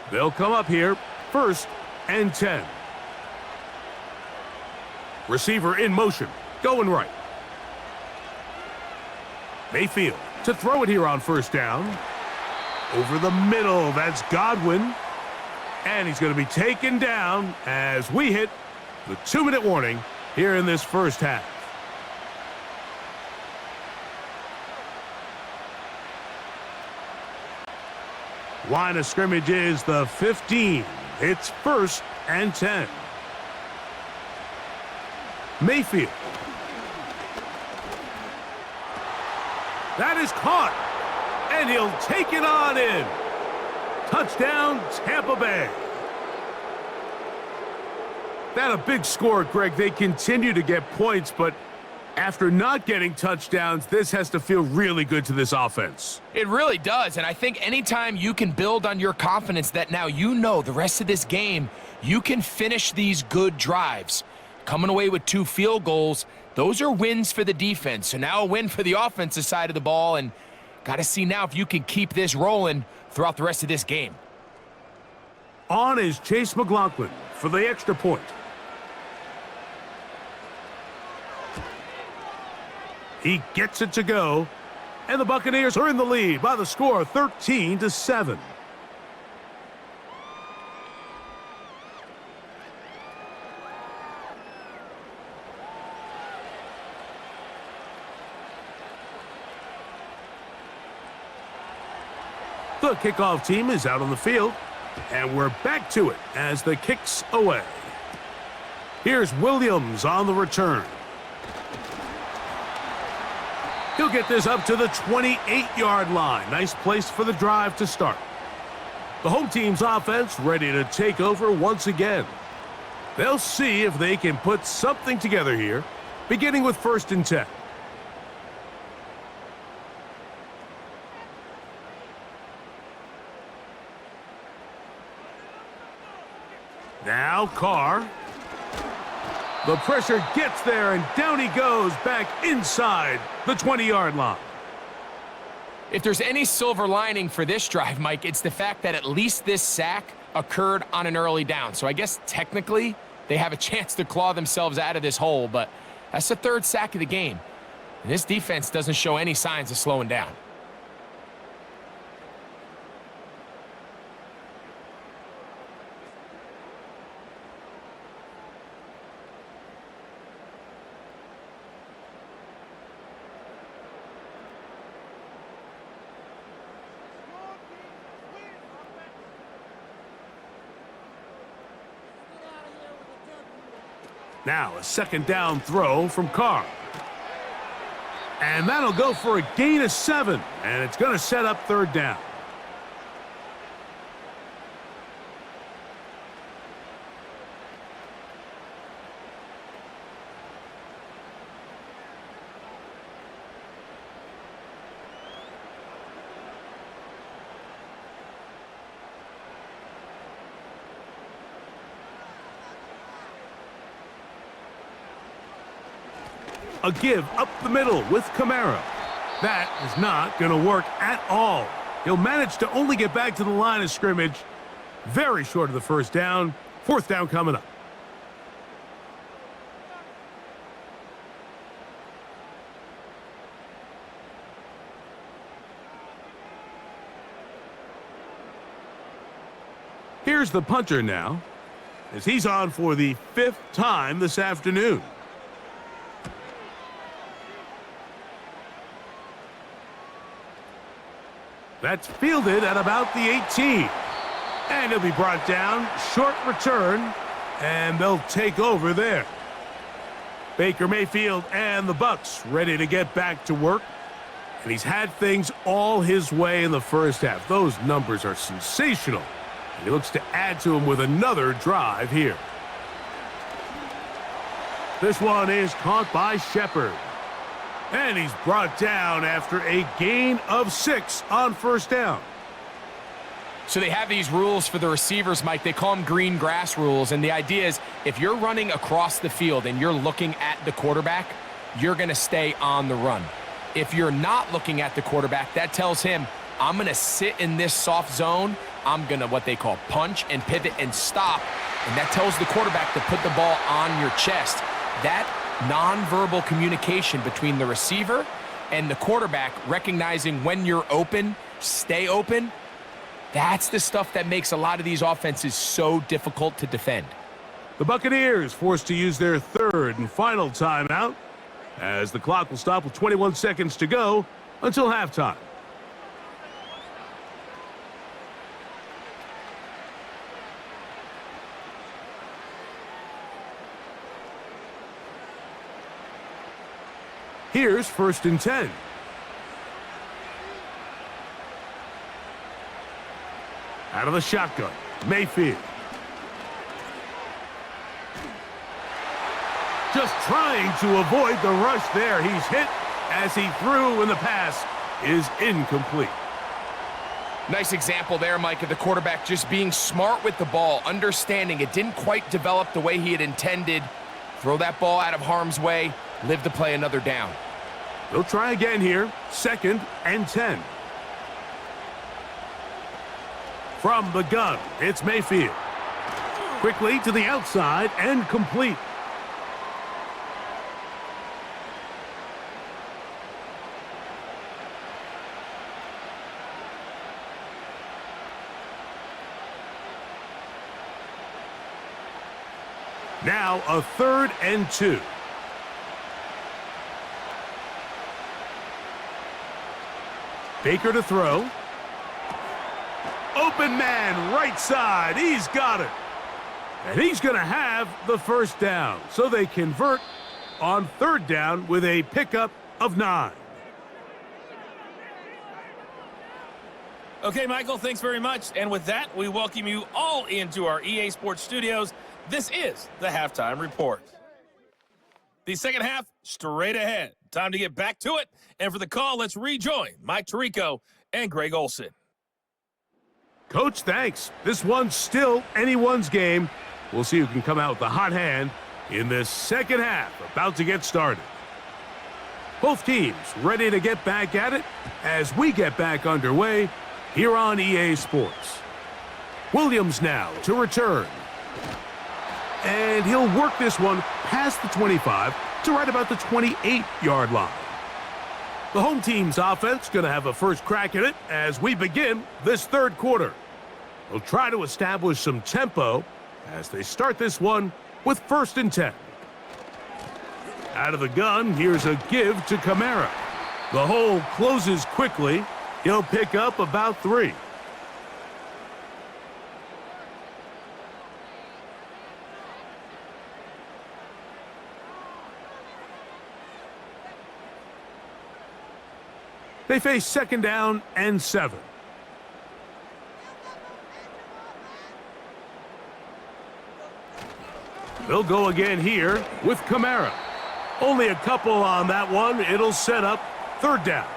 They'll come up here, 1st and 10. Receiver in motion, going right. Mayfield to throw it here on 1st down. Over the middle, that's Godwin. And he's going to be taken down as we hit the 2-minute warning here in this 1st half. Line of scrimmage is the 15. It's 1st and 10. Mayfield. That is caught. And he'll take it on in. Touchdown, Tampa Bay. That a big score, Greg. They continue to get points, but after not getting touchdowns, this has to feel really good to this offense. It really does, and I think anytime you can build on your confidence that now you know the rest of this game, you can finish these good drives. Coming away with 2 field goals, those are wins for the defense. So now a win for the offensive side of the ball, and got to see now if you can keep this rolling throughout the rest of this game. On is Chase McLaughlin for the extra point. He gets it to go, and the Buccaneers are in the lead by the score of 13-7. The kickoff team is out on the field, and we're back to it as the kick's away. Here's Williams on the return. He'll get this up to the 28-yard line. Nice place for the drive to start. The home team's offense ready to take over once again. They'll see if they can put something together here, beginning with 1st and 10. Now Carr. The pressure gets there, and down he goes back inside the 20-yard line. If there's any silver lining for this drive, Mike, it's the fact that at least this sack occurred on an early down. So I guess technically they have a chance to claw themselves out of this hole, but that's the third sack of the game. And this defense doesn't show any signs of slowing down. Now a second down throw from Carr. And that'll go for a gain of 7. And it's going to set up third down. A give up the middle with Kamara. That is not going to work at all. He'll manage to only get back to the line of scrimmage. Very short of the first down. Fourth down coming up. Here's the punter now, as he's on for the 5th time this afternoon. That's fielded at about the 18. And he'll be brought down. Short return. And they'll take over there. Baker Mayfield and the Bucs ready to get back to work. And he's had things all his way in the first half. Those numbers are sensational. And he looks to add to them with another drive here. This one is caught by Shepard. And he's brought down after a gain of 6 on first down. So they have these rules for the receivers, Mike. They call them green grass rules. And the idea is if you're running across the field and you're looking at the quarterback, you're going to stay on the run. If you're not looking at the quarterback, that tells him, I'm going to sit in this soft zone. I'm going to what they call punch and pivot and stop. And that tells the quarterback to put the ball on your chest. That nonverbal communication between the receiver and the quarterback, recognizing when you're open, stay open, that's the stuff that makes a lot of these offenses so difficult to defend. The Buccaneers forced to use their third and final timeout, as the clock will stop with 21 seconds to go until halftime. Here's 1st and 10. Out of the shotgun, Mayfield. Just trying to avoid the rush there. He's hit as he threw, and the pass is incomplete. Nice example there, Mike, of the quarterback just being smart with the ball, understanding it didn't quite develop the way he had intended. Throw that ball out of harm's way, live to play another down. They'll try again here. 2nd and 10. From the gun, it's Mayfield. Quickly to the outside and complete. Now a 3rd and 2. Baker to throw. Open man, right side. He's got it. And he's going to have the first down. So they convert on 3rd down with a pickup of 9. Okay, Michael, thanks very much. And with that, we welcome you all into our EA Sports studios. This is the Halftime Report. The second half, straight ahead. Time to get back to it. And for the call, let's rejoin Mike Tirico and Greg Olson. Coach, thanks. This one's still anyone's game. We'll see who can come out with the hot hand in this second half, about to get started. Both teams ready to get back at it as we get back underway here on EA Sports. Williams now to return. And he'll work this one past the 25 to right about the 28-yard line. The home team's offense going to have a first crack at it as we begin this third quarter. They'll try to establish some tempo as they start this one with 1st and 10. Out of the gun, here's a give to Kamara. The hole closes quickly. He'll pick up about 3. They face 2nd down and 7. They'll go again here with Kamara. Only a couple on that one. It'll set up 3rd down.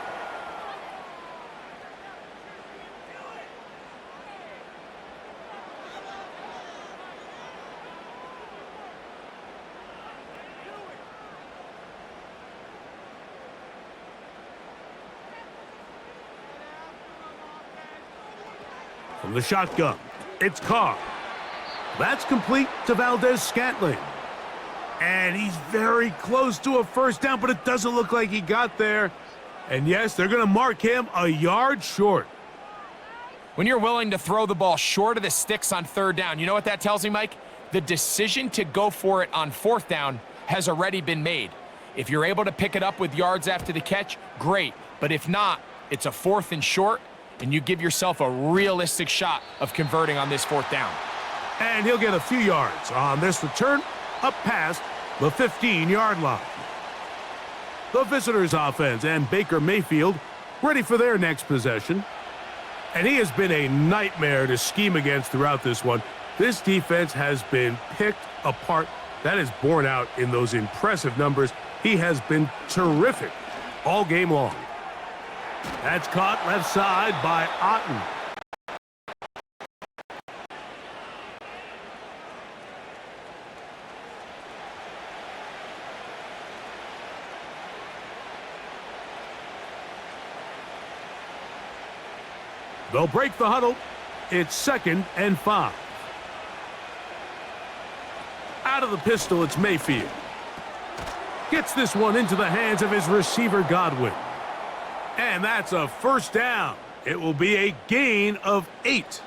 From the shotgun, it's Carr. That's complete to Valdez-Scantling. And he's very close to a 1st down, but it doesn't look like he got there. And yes, they're going to mark him a yard short. When you're willing to throw the ball short of the sticks on 3rd down, you know what that tells me, Mike? The decision to go for it on 4th down has already been made. If you're able to pick it up with yards after the catch, great. But if not, it's a 4th and short, and you give yourself a realistic shot of converting on this 4th down. And he'll get a few yards on this return up past the 15-yard line. The visitors' offense and Baker Mayfield ready for their next possession. And he has been a nightmare to scheme against throughout this one. This defense has been picked apart. That is borne out in those impressive numbers. He has been terrific all game long. That's caught left side by Otten. They'll break the huddle. It's 2nd and 5. Out of the pistol, it's Mayfield. Gets this one into the hands of his receiver, Godwin. And that's a 1st down. It will be a gain of 8.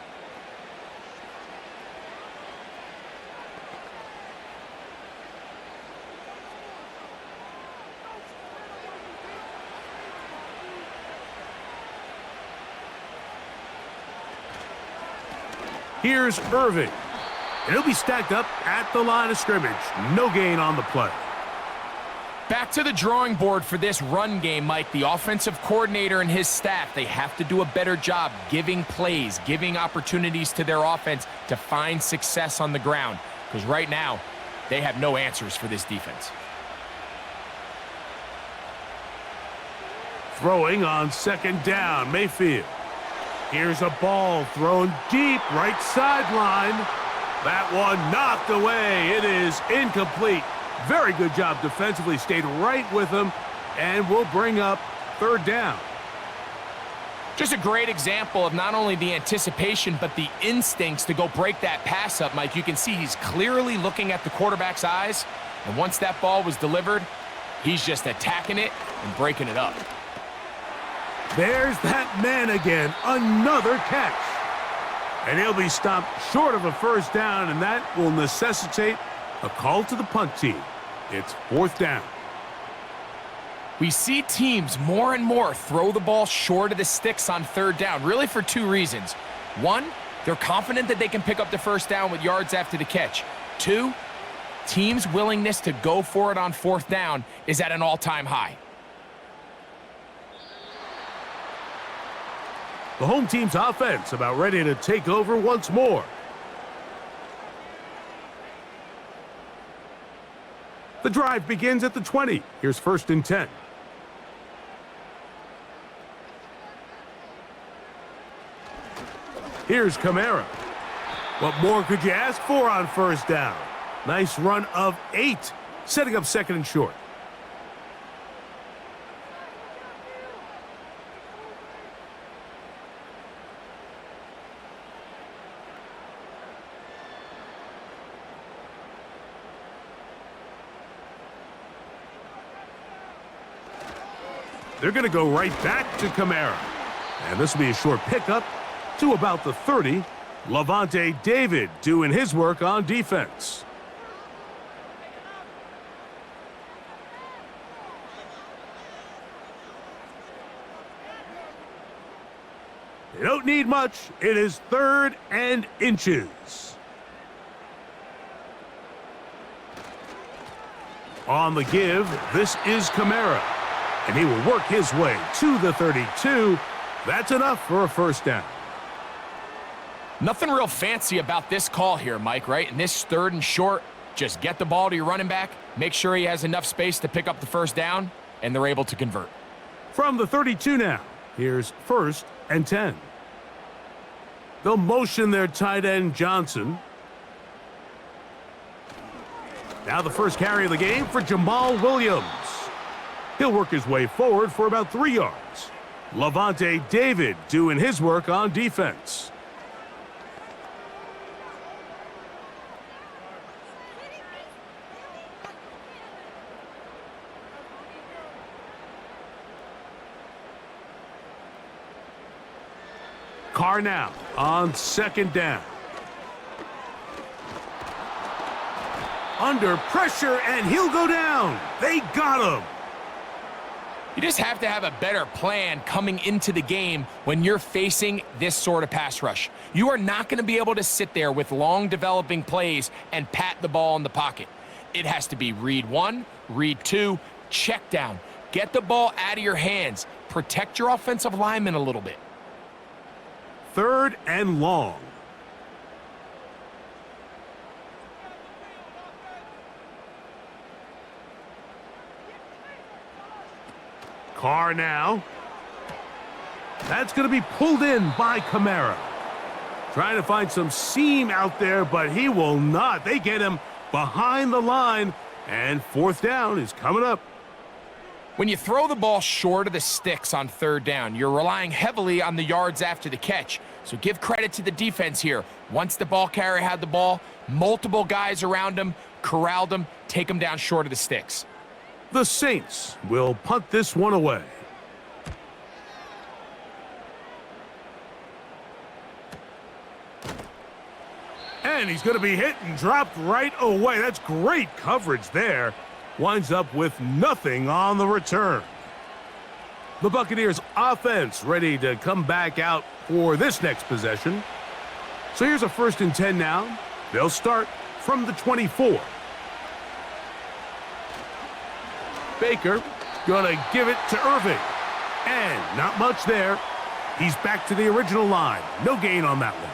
Here's Irving. And he'll be stacked up at the line of scrimmage. No gain on the play. Back to the drawing board for this run game, Mike. The offensive coordinator and his staff, they have to do a better job giving plays, giving opportunities to their offense to find success on the ground. Because right now, they have no answers for this defense. Throwing on 2nd down, Mayfield. Here's a ball thrown deep, right sideline. That one knocked away. It is incomplete. Very good job defensively. Stayed right with him, and will bring up 3rd down. Just a great example of not only the anticipation, but the instincts to go break that pass up, Mike. You can see he's clearly looking at the quarterback's eyes, and once that ball was delivered, he's just attacking it and breaking it up. There's that man again, another catch. And he'll be stopped short of a 1st down, and that will necessitate a call to the punt team. It's 4th down. We see teams more and more throw the ball short of the sticks on 3rd down, really for 2 reasons. 1, they're confident that they can pick up the 1st down with yards after the catch. 2, teams' willingness to go for it on 4th down is at an all-time high. The home team's offense about ready to take over once more. The drive begins at the 20. Here's 1st and 10. Here's Kamara. What more could you ask for on 1st down? Nice run of 8, setting up second and short. They're going to go right back to Kamara. And this will be a short pickup to about the 30. Levante David doing his work on defense. They don't need much. It is 3rd and inches. On the give, this is Kamara. And he will work his way to the 32. That's enough for a first down. Nothing real fancy about this call here, Mike, right? In this 3rd and short, just get the ball to your running back, make sure he has enough space to pick up the first down, and they're able to convert. From the 32 now, here's 1st and 10. They'll motion their tight end Johnson. Now the first carry of the game for Jamal Williams. He'll work his way forward for about 3 yards. Levante David doing his work on defense. Carr now on 2nd down. Under pressure, and he'll go down. They got him. You just have to have a better plan coming into the game when you're facing this sort of pass rush. You are not going to be able to sit there with long developing plays and pat the ball in the pocket. It has to be read 1, read 2, check down. Get the ball out of your hands. Protect your offensive lineman a little bit. 3rd and long. Carr now. That's going to be pulled in by Kamara. Trying to find some seam out there, but he will not. They get him behind the line, and 4th down is coming up. When you throw the ball short of the sticks on 3rd down, you're relying heavily on the yards after the catch. So give credit to the defense here. Once the ball carrier had the ball, multiple guys around him, corralled him, take him down short of the sticks. The Saints will punt this one away. And he's going to be hit and dropped right away. That's great coverage there. Winds up with nothing on the return. The Buccaneers offense ready to come back out for this next possession. So here's a 1st and 10 now. They'll start from the 24. Baker gonna give it to Irving. And not much there. He's back to the original line. No gain on that one.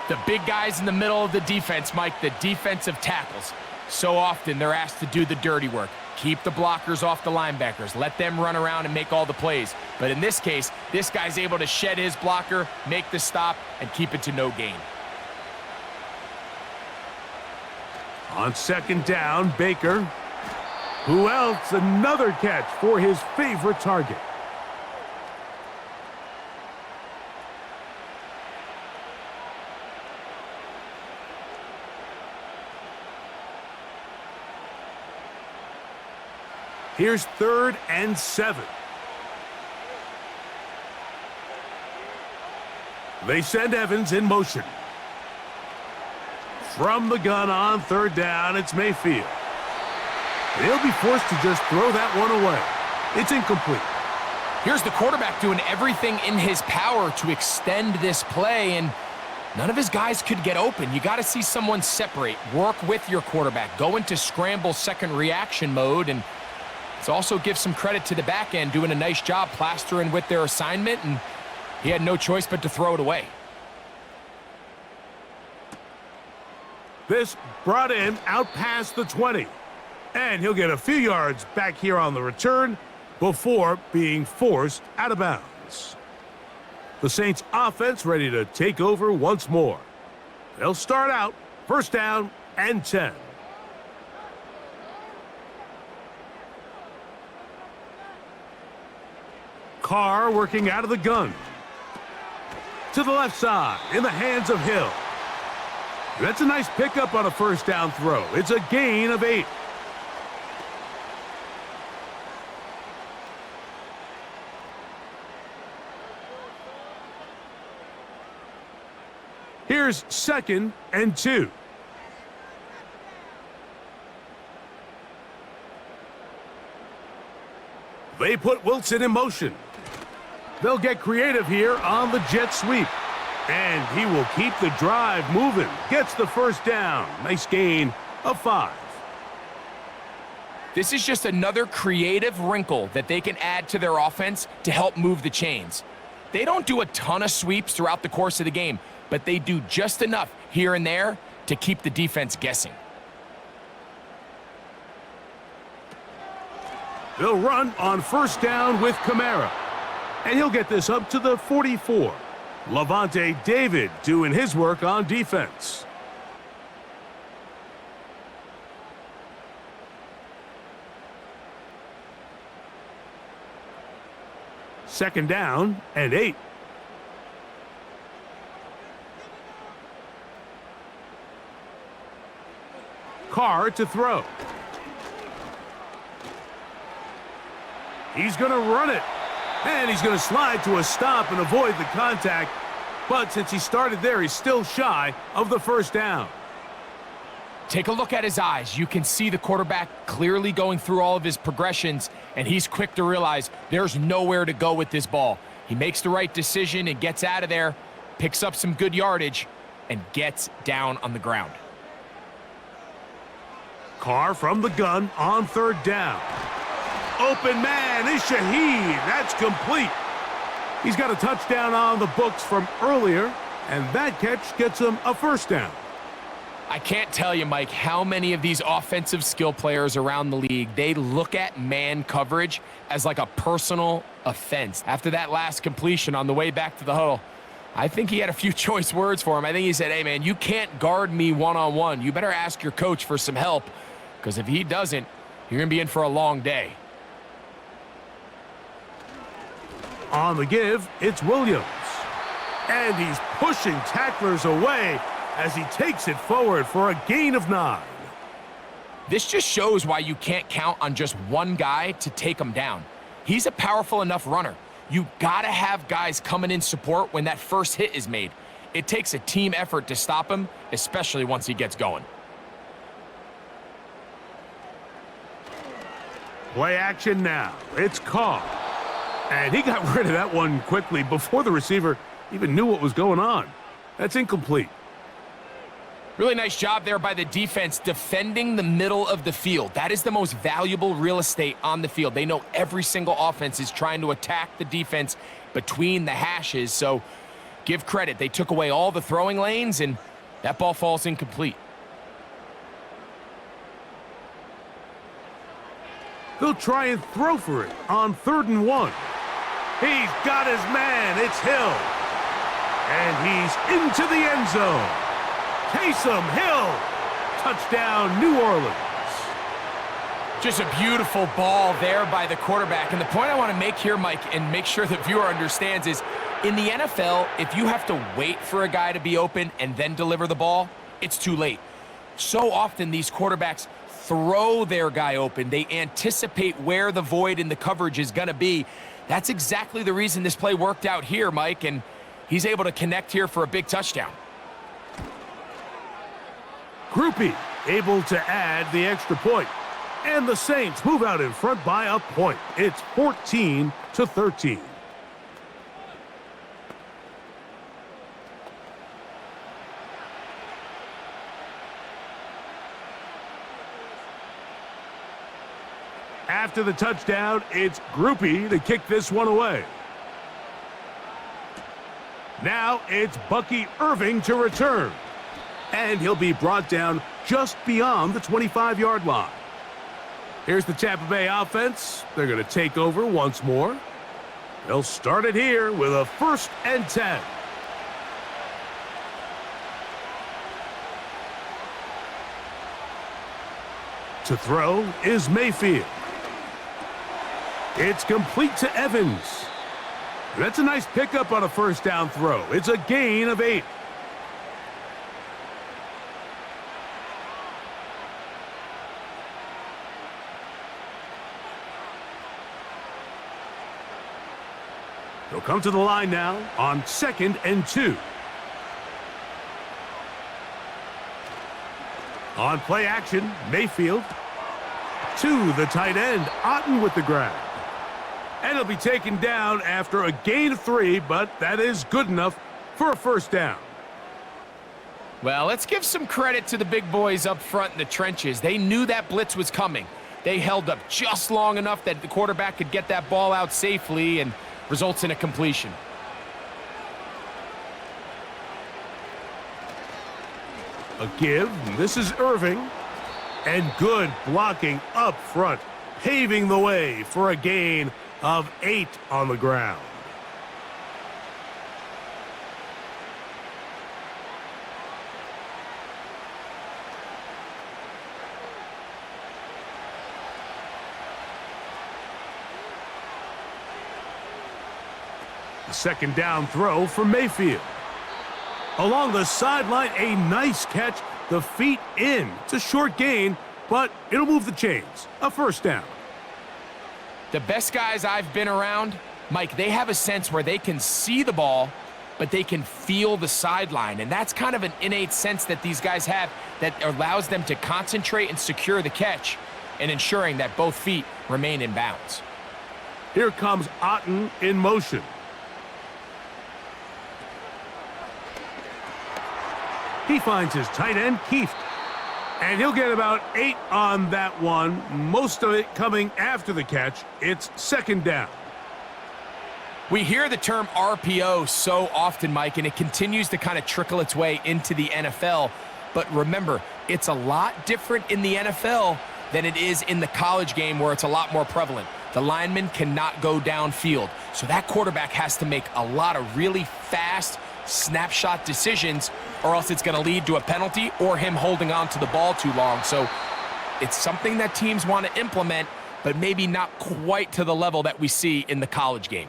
The big guys in the middle of the defense, Mike, the defensive tackles. So often they're asked to do the dirty work. Keep the blockers off the linebackers. Let them run around and make all the plays. But in this case, this guy's able to shed his blocker, make the stop, and keep it to no gain. On 2nd down, Baker. Who else? Another catch for his favorite target. Here's 3rd and 7. They send Evans in motion. From the gun on 3rd down, it's Mayfield. They'll be forced to just throw that one away. It's incomplete. Here's the quarterback doing everything in his power to extend this play, and none of his guys could get open. You got to see someone separate, work with your quarterback, go into scramble second reaction mode, and let's also give some credit to the back end doing a nice job plastering with their assignment, and he had no choice but to throw it away. This brought in out past the 20. And he'll get a few yards back here on the return before being forced out of bounds. The Saints offense ready to take over once more. They'll start out 1st down and 10. Carr working out of the gun. To the left side, in the hands of Hill. That's a nice pickup on a first down throw. It's a gain of 8. Here's 2nd and 2. They put Wilson in motion. They'll get creative here on the jet sweep. And he will keep the drive moving. Gets the first down. Nice gain of 5. This is just another creative wrinkle that they can add to their offense to help move the chains. They don't do a ton of sweeps throughout the course of the game, but they do just enough here and there to keep the defense guessing. They'll run on first down with Kamara. And he'll get this up to the 44. Levante David doing his work on defense. Second down and 8. Carr to throw. He's going to run it. And he's going to slide to a stop and avoid the contact. But since he started there, he's still shy of the first down. Take a look at his eyes. You can see the quarterback clearly going through all of his progressions, and he's quick to realize there's nowhere to go with this ball. He makes the right decision and gets out of there, picks up some good yardage, and gets down on the ground. Carr from the gun on third down. Open man is Shaheed. That's complete. He's got a touchdown on the books from earlier, and that catch gets him a first down. I can't tell you, Mike, how many of these offensive skill players around the league, they look at man coverage as like a personal offense. After that last completion on the way back to the huddle, I think he had a few choice words for him. I think he said, hey, man, you can't guard me one-on-one. You better ask your coach for some help, because if he doesn't, you're going to be in for a long day. On the give, it's Williams. And he's pushing tacklers away as he takes it forward for a gain of 9. This just shows why you can't count on just one guy to take him down. He's a powerful enough runner. You gotta have guys coming in support when that first hit is made. It takes a team effort to stop him, especially once he gets going. Play action now. It's Carr. And he got rid of that one quickly before the receiver even knew what was going on. That's incomplete. Really nice job there by the defense defending the middle of the field. That is the most valuable real estate on the field. They know every single offense is trying to attack the defense between the hashes, so give credit. They took away all the throwing lanes, and that ball falls incomplete. They'll try and throw for it on 3rd and 1. He's got his man. It's Hill. And he's into the end zone. Taysom Hill. Touchdown, New Orleans. Just a beautiful ball there by the quarterback. And the point I want to make here, Mike, and make sure the viewer understands is, in the NFL, if you have to wait for a guy to be open and then deliver the ball, it's too late. So often these quarterbacks throw their guy open. They anticipate where the void in the coverage is going to be. That's exactly the reason this play worked out here, Mike, and he's able to connect here for a big touchdown. Groupie able to add the extra point. And the Saints move out in front by a point. It's 14-13. After the touchdown, it's Groupie to kick this one away. Now it's Bucky Irving to return. And he'll be brought down just beyond the 25-yard line. Here's the Tampa Bay offense. They're going to take over once more. They'll start it here with a 1st and 10. To throw is Mayfield. It's complete to Evans. That's a nice pickup on a first down throw. It's a gain of 8. He'll come to the line now on 2nd and 2. On play action, Mayfield to the tight end, Otten with the grab. And he'll be taken down after a gain of 3, but that is good enough for a first down. Well, let's give some credit to the big boys up front in the trenches. They knew that blitz was coming. They held up just long enough that the quarterback could get that ball out safely and results in a completion. A give. This is Irving. And good blocking up front, paving the way for a gain of 8 on the ground. The second down throw for Mayfield. Along the sideline, a nice catch. The feet in. It's a short gain, but it'll move the chains. A first down. The best guys I've been around, Mike, they have a sense where they can see the ball, but they can feel the sideline. And that's kind of an innate sense that these guys have that allows them to concentrate and secure the catch and ensuring that both feet remain in bounds. Here comes Otten in motion. He finds his tight end, Kieft. And he'll get about 8 on that one, most of it coming after the catch. It's second down. We hear the term RPO so often, Mike, and it continues to kind of trickle its way into the NFL. But remember, it's a lot different in the NFL than it is in the college game where it's a lot more prevalent. The lineman cannot go downfield, so that quarterback has to make a lot of really fast snapshot decisions, or else it's going to lead to a penalty or him holding on to the ball too long. So it's something that teams want to implement, but maybe not quite to the level that we see in the college game.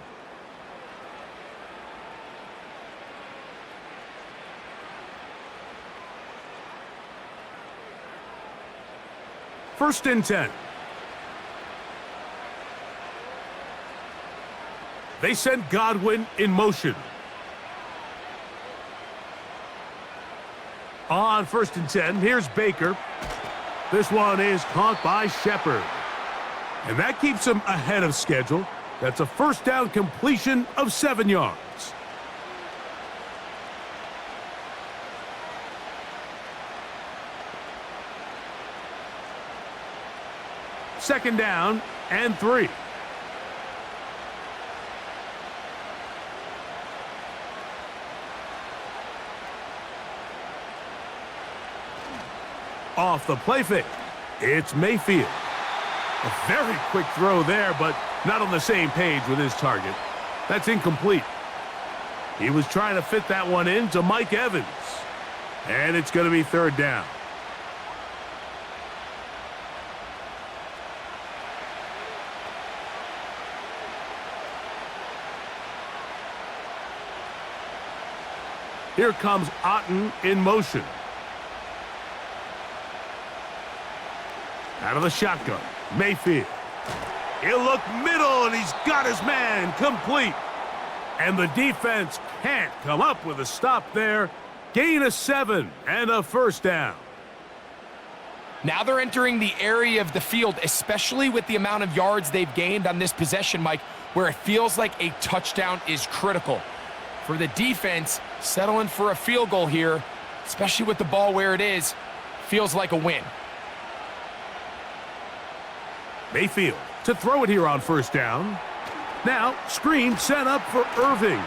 First and 10. They send Godwin in motion. On first and 10, here's Baker. This one is caught by Shepard. And that keeps him ahead of schedule. That's a first down completion of 7 yards. Second down and 3. Off the play fake, it's Mayfield. A very quick throw there, but not on the same page with his target. That's incomplete. He was trying to fit that one in to Mike Evans. And it's going to be third down. Here comes Otten in motion. Out of the shotgun, Mayfield. He'll look middle, and he's got his man complete. And the defense can't come up with a stop there. Gain of 7 and a first down. Now they're entering the area of the field, especially with the amount of yards they've gained on this possession, Mike, where it feels like a touchdown is critical. For the defense, settling for a field goal here, especially with the ball where it is, feels like a win. Mayfield to throw it here on first down. Now, screen set up for Irving.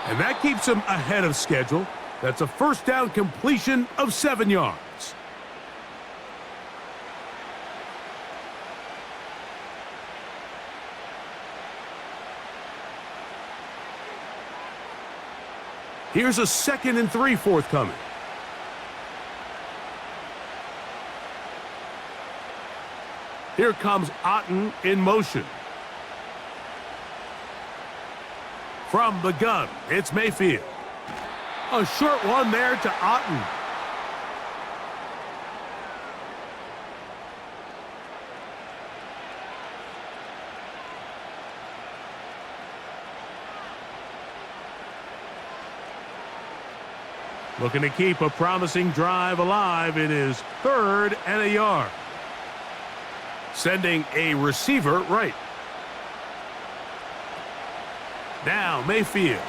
And that keeps him ahead of schedule. That's a first down completion of 7 yards. Here's a 2nd and 3 forthcoming. Here comes Otten in motion. From the gun, it's Mayfield. A short one there to Otten. Looking to keep a promising drive alive. It is 3rd and a yard. Sending a receiver right. Now Mayfield.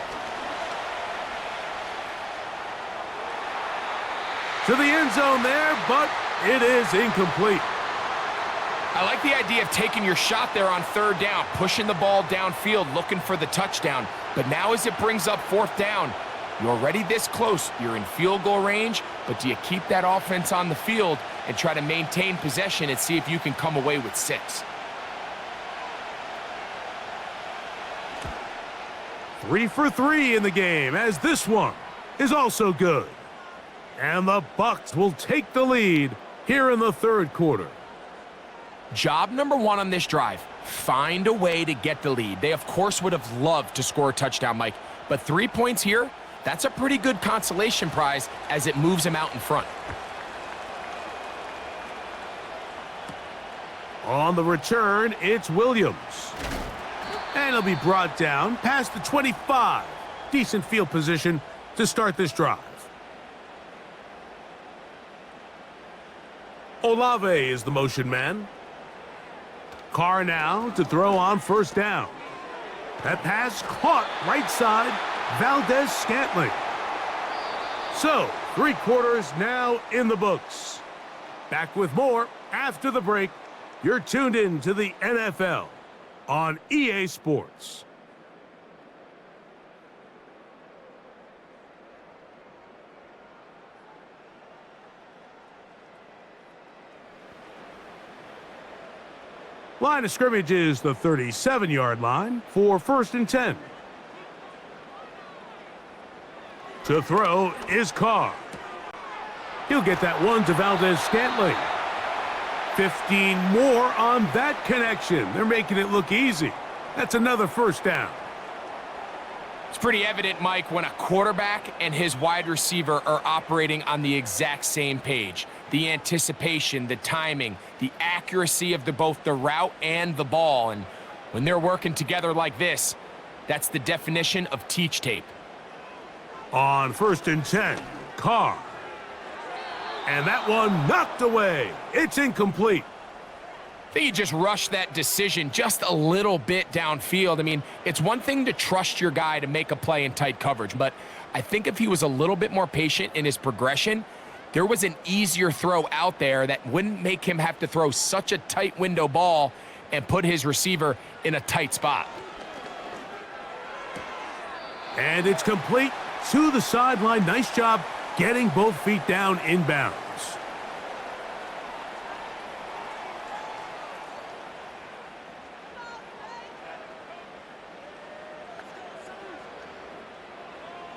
To the end zone there, but it is incomplete. I like the idea of taking your shot there on 3rd down, pushing the ball downfield, looking for the touchdown. But now as it brings up 4th down, you're already this close. You're in field goal range, but do you keep that offense on the field and try to maintain possession and see if you can come away with 6? 3 for 3 in the game, as this one is also good. And the Bucs will take the lead here in the 3rd quarter. Job number 1 on this drive, find a way to get the lead. They, of course, would have loved to score a touchdown, Mike, but 3 points here, that's a pretty good consolation prize as it moves them out in front. On the return, it's Williams. And he'll be brought down past the 25. Decent field position to start this drive. Olave is the motion man. Carr now to throw on 1st down. That pass caught right side, Valdez-Scantling. So, 3 quarters now in the books. Back with more after the break. You're tuned in to the NFL on EA Sports. Line of scrimmage is the 37-yard line for 1st and 10. To throw is Carr. He'll get that one to Valdez-Scantling. 15 more on that connection. They're making it look easy. That's another 1st down. It's pretty evident, Mike, when a quarterback and his wide receiver are operating on the exact same page. The anticipation, the timing, the accuracy of both the route and the ball. And when they're working together like this, that's the definition of teach tape. On 1st and 10, Carr. And that one knocked away. It's incomplete. I think he just rushed that decision just a little bit downfield. I mean, it's one thing to trust your guy to make a play in tight coverage, but I think if he was a little bit more patient in his progression, there was an easier throw out there that wouldn't make him have to throw such a tight window ball and put his receiver in a tight spot. And it's complete to the sideline. Nice job getting both feet down inbounds.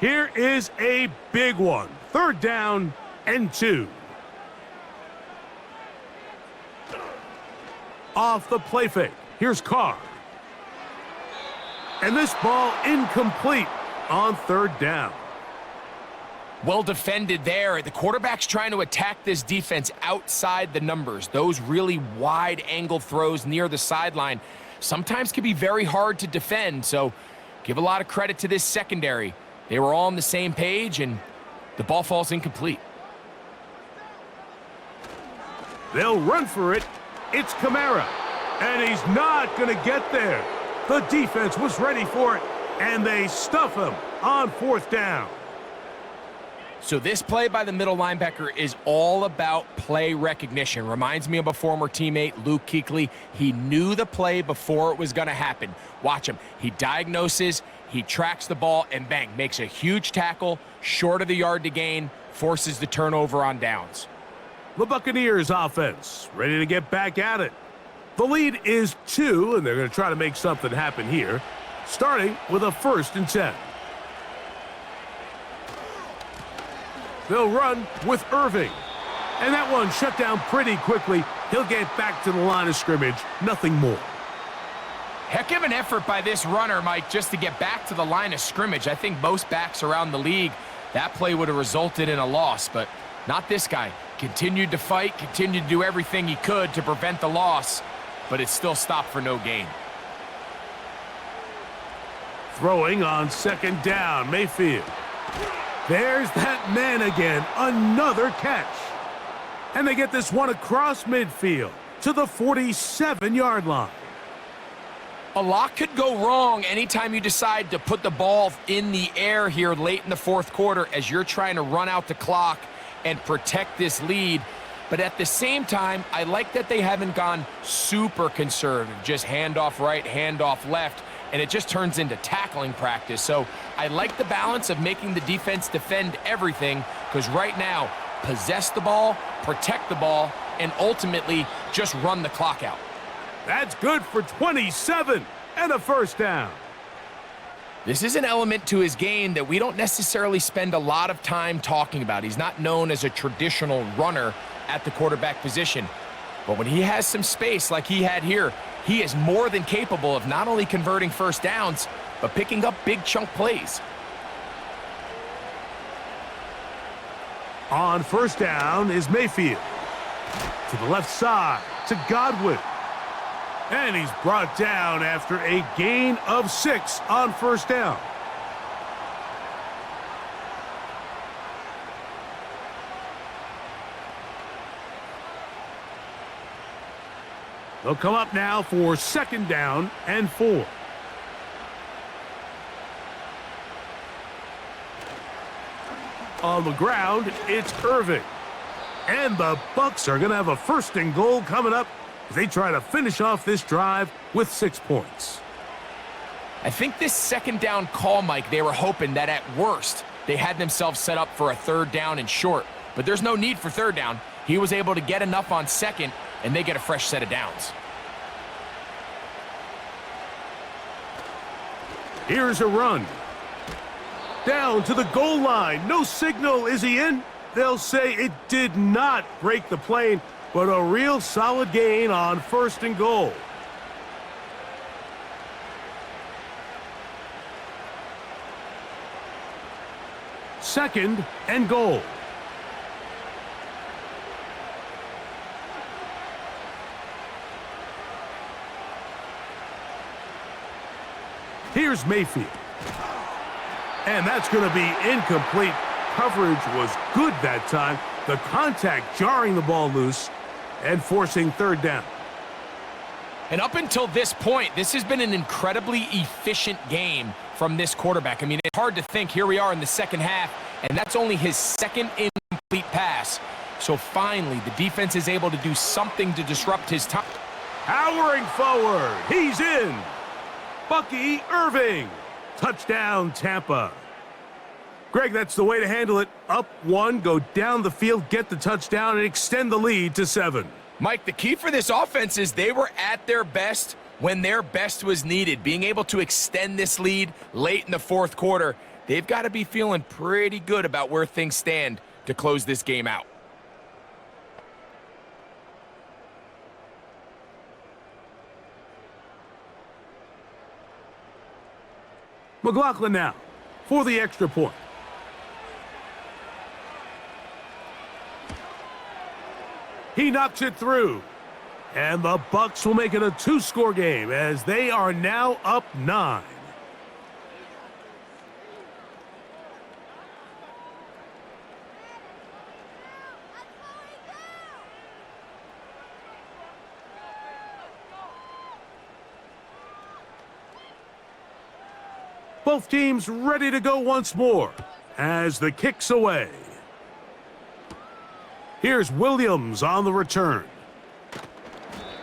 Here is a big one. 3rd down and 2. Off the play fake. Here's Carr. And this ball incomplete on 3rd down. Well defended there. The quarterback's trying to attack this defense outside the numbers. Those really wide angle throws near the sideline sometimes can be very hard to defend. So give a lot of credit to this secondary. They were all on the same page, and the ball falls incomplete. They'll run for it. It's Kamara. And he's not going to get there. The defense was ready for it, and they stuff him on 4th down. So this play by the middle linebacker is all about play recognition. Reminds me of a former teammate, Luke Kuechly. He knew the play before it was going to happen. Watch him. He diagnoses, he tracks the ball, and bang, makes a huge tackle, short of the yard to gain, forces the turnover on downs. The Buccaneers offense ready to get back at it. The lead is 2, and they're going to try to make something happen here, starting with a 1st and 10. They'll run with Irving. And that one shut down pretty quickly He'll get back to the line of scrimmage, nothing more. Heck of an effort by this runner, Mike, just to get back to the line of scrimmage. I think most backs around the league, that play would have resulted in a loss, but not this guy. Continued to fight, continued to do everything he could to prevent the loss, but it still stopped for no gain. Throwing on second down, Mayfield. There's that man again, another catch. And they get this one across midfield to the 47-yard line. A lot could go wrong anytime you decide to put the ball in the air here late in the fourth quarter as you're trying to run out the clock and protect this lead. But at the same time, I like that they haven't gone super conservative, just handoff right, handoff left, and it just turns into tackling practice. So I like the balance of making the defense defend everything, because right now, possess the ball, protect the ball, and ultimately just run the clock out. That's good for 27 and a first down. This is an element to his game that we don't necessarily spend a lot of time talking about. He's not known as a traditional runner at the quarterback position. But when he has some space like he had here, he is more than capable of not only converting first downs, but picking up big chunk plays. On first down is Mayfield. To the left side, to Godwin. And he's brought down after a gain of 6 on first down. They'll come up now for second down and 4. On the ground, it's Irving. And the Bucs are going to have a first and goal coming up as they try to finish off this drive with 6 points. I think this second down call, Mike, they were hoping that at worst they had themselves set up for a third down and short. But there's no need for third down. He was able to get enough on second, and they get a fresh set of downs. Here's a run. Down to the goal line. No signal. Is he in? They'll say it did not break the plane, but a real solid gain on first and goal. Second and goal. Here's Mayfield. And that's going to be incomplete. Coverage was good that time. The contact jarring the ball loose and forcing third down. And up until this point, this has been an incredibly efficient game from this quarterback. I mean, it's hard to think. Here we are in the second half, and that's only his second incomplete pass. So finally, the defense is able to do something to disrupt his time. Powering forward. He's in. Bucky Irving. Touchdown, Tampa. Greg, that's the way to handle it. Up 1, go down the field, get the touchdown, and extend the lead to 7. Mike, the key for this offense is they were at their best when their best was needed. Being able to extend this lead late in the fourth quarter, they've got to be feeling pretty good about where things stand to close this game out. McLaughlin now for the extra point. He knocks it through. And the Bucs will make it a 2-score game as they are now up 9. Both teams ready to go once more as the kick's away. Here's Williams on the return.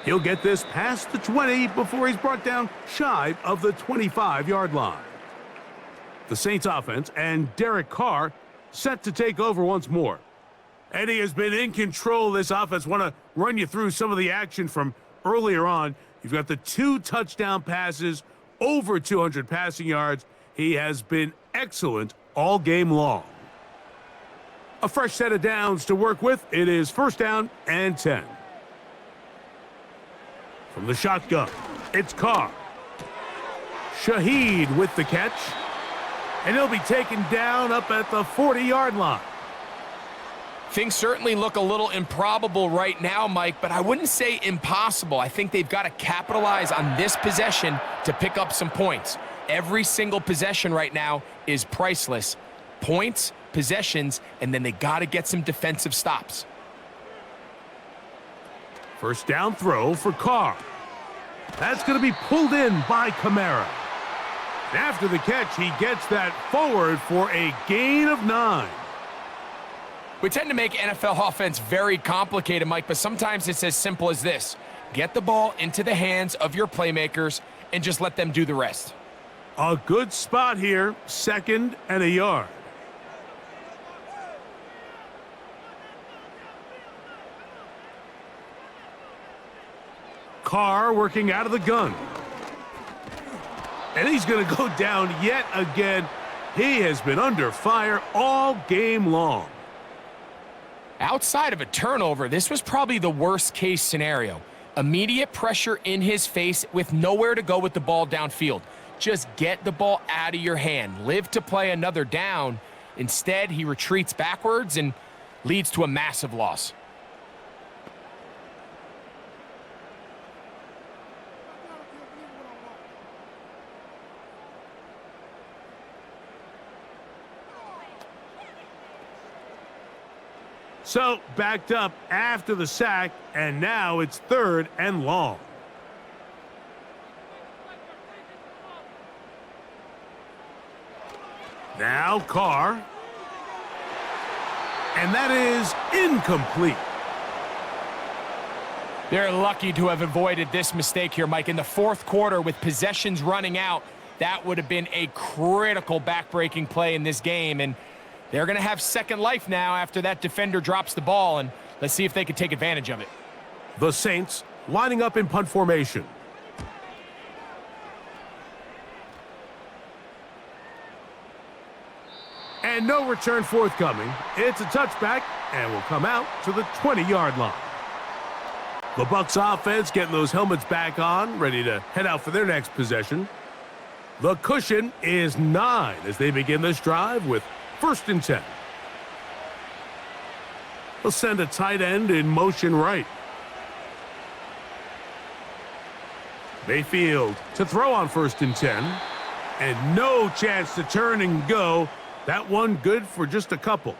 He'll get this past the 20 before he's brought down shy of the 25-yard line. The Saints offense and Derek Carr set to take over once more. Eddie has been in control of this offense. Want to run you through some of the action from earlier on. You've got the 2 touchdown passes, over 200 passing yards. He has been excellent all game long. A fresh set of downs to work with. It is first down and 10. From the shotgun, it's Carr. Shaheed with the catch. And he'll be taken down up at the 40-yard line. Things certainly look a little improbable right now, Mike, but I wouldn't say impossible. I think they've got to capitalize on this possession to pick up some points. Every single possession right now is priceless. Points, possessions, and then they got to get some defensive stops. First down throw for Carr. That's going to be pulled in by Kamara. And after the catch, he gets that forward for a gain of 9. We tend to make NFL offense very complicated, Mike, but sometimes it's as simple as this. Get the ball into the hands of your playmakers and just let them do the rest. A good spot here, 2nd and a yard. Carr working out of the gun. And he's going to go down yet again. He has been under fire all game long. Outside of a turnover, this was probably the worst-case scenario. Immediate pressure in his face with nowhere to go with the ball downfield. Just get the ball out of your hand. Live to play another down. Instead, he retreats backwards and leads to a massive loss. So, backed up after the sack, and now it's 3rd and long. Now Carr. And that is incomplete. They're lucky to have avoided this mistake here, Mike. In the 4th quarter, with possessions running out, that would have been a critical back-breaking play in this game, and they're going to have second life now after that defender drops the ball, and let's see if they can take advantage of it. The Saints lining up in punt formation. And no return forthcoming. It's a touchback and will come out to the 20-yard line. The Bucs offense getting those helmets back on, ready to head out for their next possession. The cushion is 9 as they begin this drive with 1st and 10. They'll send a tight end in motion right. Mayfield to throw on 1st and 10. And no chance to turn and go. That one good for just a couple.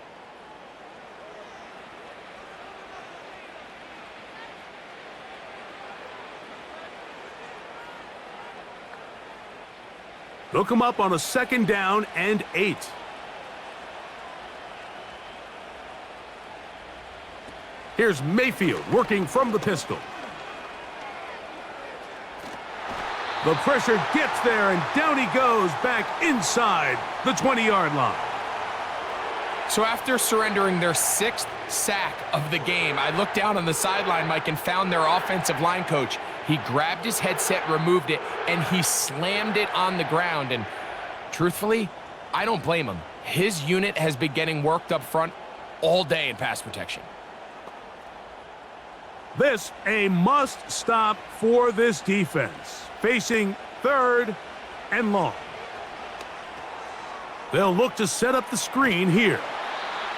They'll come up on a 2nd down and 8. Here's Mayfield working from the pistol. The pressure gets there, and down he goes back inside the 20-yard line. So after surrendering their 6th sack of the game, I looked down on the sideline, Mike, and found their offensive line coach. He grabbed his headset, removed it, and he slammed it on the ground. And truthfully, I don't blame him. His unit has been getting worked up front all day in pass protection. This a must-stop for this defense. Facing 3rd and long. They'll look to set up the screen here.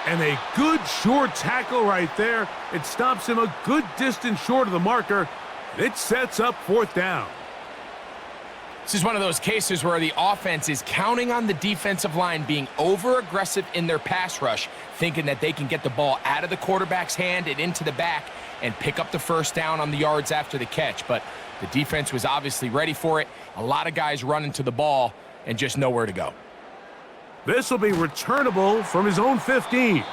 And a good short tackle right there. It stops him a good distance short of the marker. It sets up 4th down. This is one of those cases where the offense is counting on the defensive line being over-aggressive in their pass rush, thinking that they can get the ball out of the quarterback's hand and into the back and pick up the 1st down on the yards after the catch. But the defense was obviously ready for it. A lot of guys running to the ball and just nowhere to go. This will be returnable from his own 15.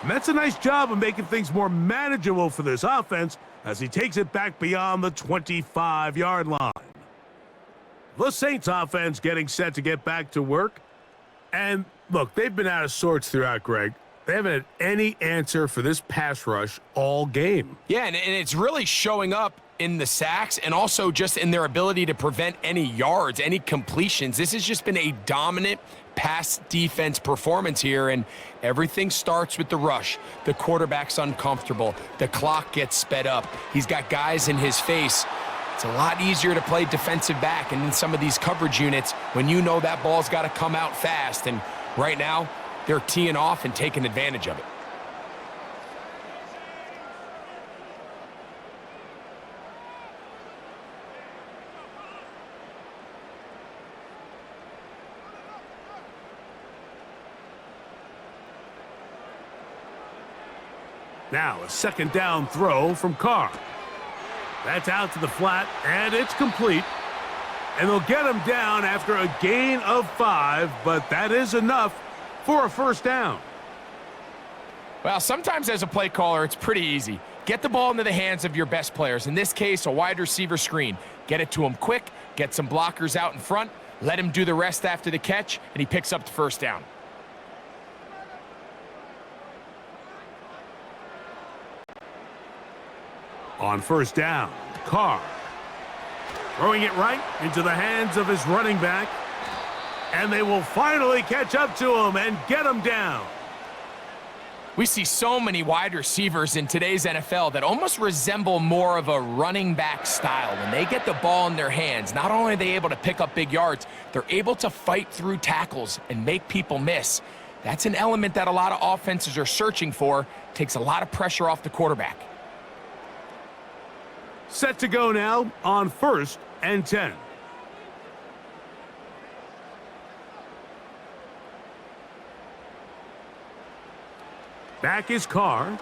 And that's a nice job of making things more manageable for this offense as he takes it back beyond the 25-yard line. The Saints offense getting set to get back to work. And look, they've been out of sorts throughout, Greg. They haven't had any answer for this pass rush all game. Yeah, and it's really showing up in the sacks and also just in their ability to prevent any yards, any completions. This has just been a dominant pass defense performance here, and everything starts with the rush. The quarterback's uncomfortable. The clock gets sped up. He's got guys in his face. It's a lot easier to play defensive back and in some of these coverage units when you know that ball's got to come out fast. And right now, they're teeing off and taking advantage of it. Now a second down throw from Carr. That's out to the flat, and it's complete. And they'll get him down after a gain of 5, but that is enough for a first down. Well, sometimes as a play caller, it's pretty easy. Get the ball into the hands of your best players. In this case, a wide receiver screen. Get it to him quick, get some blockers out in front, let him do the rest after the catch, and he picks up the first down. On first down, Carr. Throwing it right into the hands of his running back. And they will finally catch up to him and get him down. We see so many wide receivers in today's NFL that almost resemble more of a running back style. When they get the ball in their hands, not only are they able to pick up big yards, they're able to fight through tackles and make people miss. That's an element that a lot of offenses are searching for. Takes a lot of pressure off the quarterback. Set to go now on 1st and 10. Back is Carr.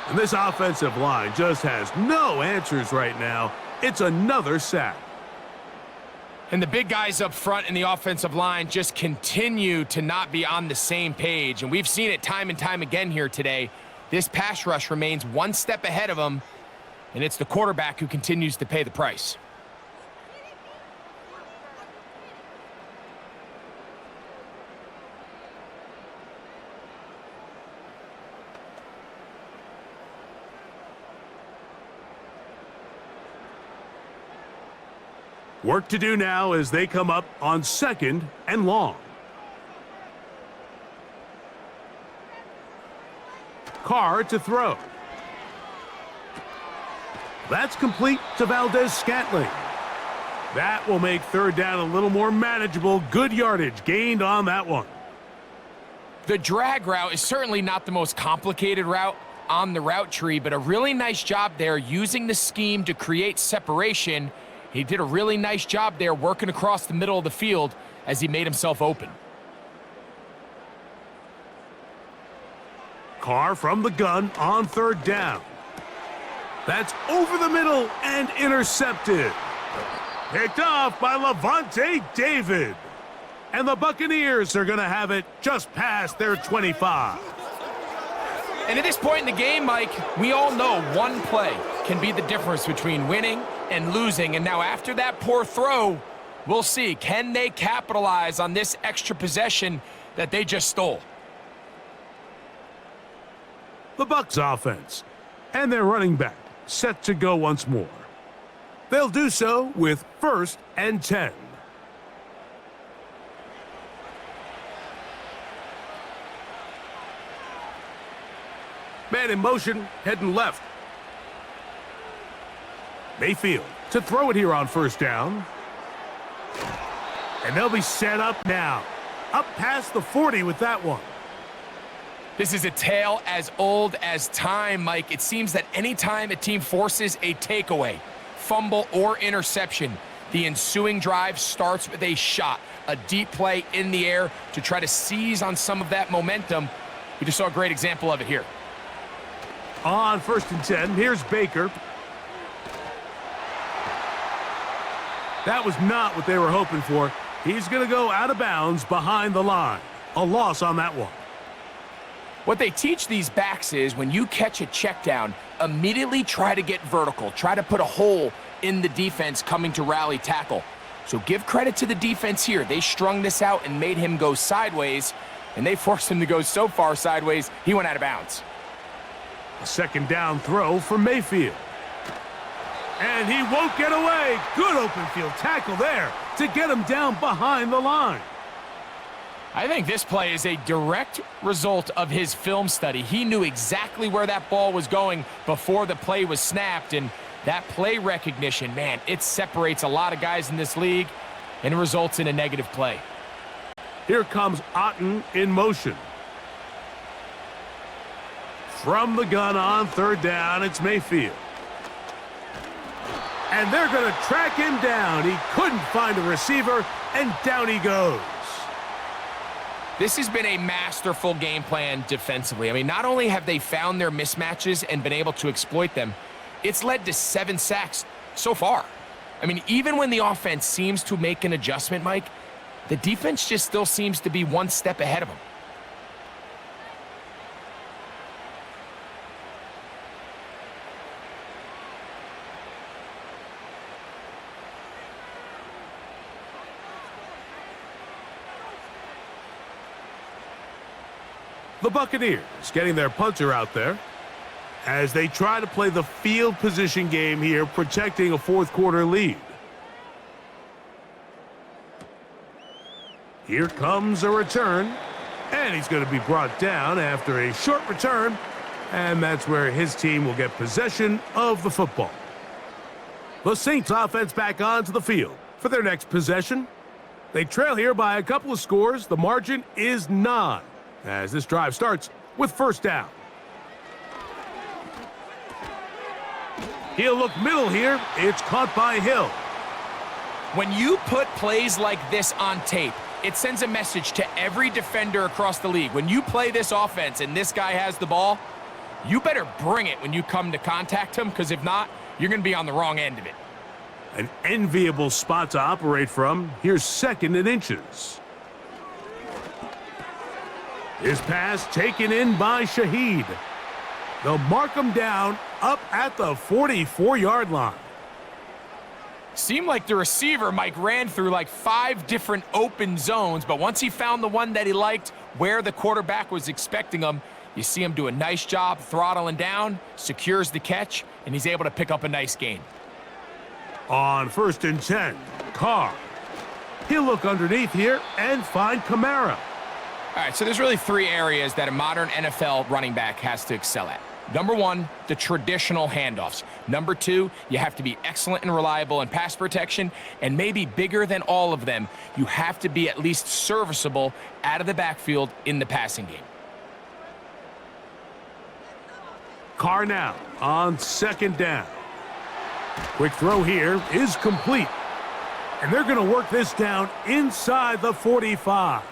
And this offensive line just has no answers right now. It's another sack. And the big guys up front in the offensive line just continue to not be on the same page. And we've seen it time and time again here today. This pass rush remains one step ahead of them, and it's the quarterback who continues to pay the price. Work to do now as they come up on 2nd and long. Carr to throw. That's complete to Valdez-Scantling. That will make 3rd down a little more manageable. Good yardage gained on that one. The drag route is certainly not the most complicated route on the route tree, but a really nice job there using the scheme to create separation. He did a really nice job there working across the middle of the field as he made himself open. Carr from the gun on 3rd down. That's over the middle and intercepted. Picked off by Levante David. And the Buccaneers are going to have it just past their 25. And at this point in the game, Mike, we all know one play can be the difference between winning and losing. And now after that poor throw, we'll see, can they capitalize on this extra possession that they just stole? The Bucs offense and their running back set to go once more. They'll do so with 1st and 10. Man in motion, heading left. Mayfield to throw it here on 1st down. And they'll be set up now. Up past the 40 with that one. This is a tale as old as time, Mike. It seems that anytime a team forces a takeaway, fumble, or interception, the ensuing drive starts with a shot, a deep play in the air to try to seize on some of that momentum. We just saw a great example of it here. On 1st and 10, here's Baker. That was not what they were hoping for. He's going to go out of bounds behind the line. A loss on that one. What they teach these backs is when you catch a check down, immediately try to get vertical. Try to put a hole in the defense coming to rally tackle. So give credit to the defense here. They strung this out and made him go sideways, and they forced him to go so far sideways, he went out of bounds. A 2nd down throw for Mayfield. And he won't get away. Good open field tackle there to get him down behind the line. I think this play is a direct result of his film study. He knew exactly where that ball was going before the play was snapped, and that play recognition, man, it separates a lot of guys in this league and results in a negative play. Here comes Otten in motion. From the gun on third down, it's Mayfield. And they're going to track him down. He couldn't find a receiver, and down he goes. This has been a masterful game plan defensively. I mean, not only have they found their mismatches and been able to exploit them, it's led to 7 sacks so far. I mean, even when the offense seems to make an adjustment, Mike, the defense just still seems to be one step ahead of them. The Buccaneers getting their punter out there as they try to play the field position game here, protecting a fourth-quarter lead. Here comes a return, and he's going to be brought down after a short return, and that's where his team will get possession of the football. The Saints offense back onto the field for their next possession. They trail here by a couple of scores. The margin is 9. As this drive starts with first down. He'll look middle here. It's caught by Hill. When you put plays like this on tape, it sends a message to every defender across the league. When you play this offense and this guy has the ball, you better bring it when you come to contact him, because if not, you're going to be on the wrong end of it. An enviable spot to operate from. Here's 2nd and inches. His pass taken in by Shaheed. They'll mark him down up at the 44-yard line. Seemed like the receiver, Mike, ran through like 5 different open zones, but once he found the one that he liked where the quarterback was expecting him, you see him do a nice job throttling down, secures the catch, and he's able to pick up a nice gain. On 1st and 10, Carr. He'll look underneath here and find Kamara. All right, so there's really 3 areas that a modern NFL running back has to excel at. Number 1, the traditional handoffs. Number 2, you have to be excellent and reliable in pass protection. And maybe bigger than all of them, you have to be at least serviceable out of the backfield in the passing game. Carr now on 2nd down. Quick throw here is complete. And they're going to work this down inside the 45.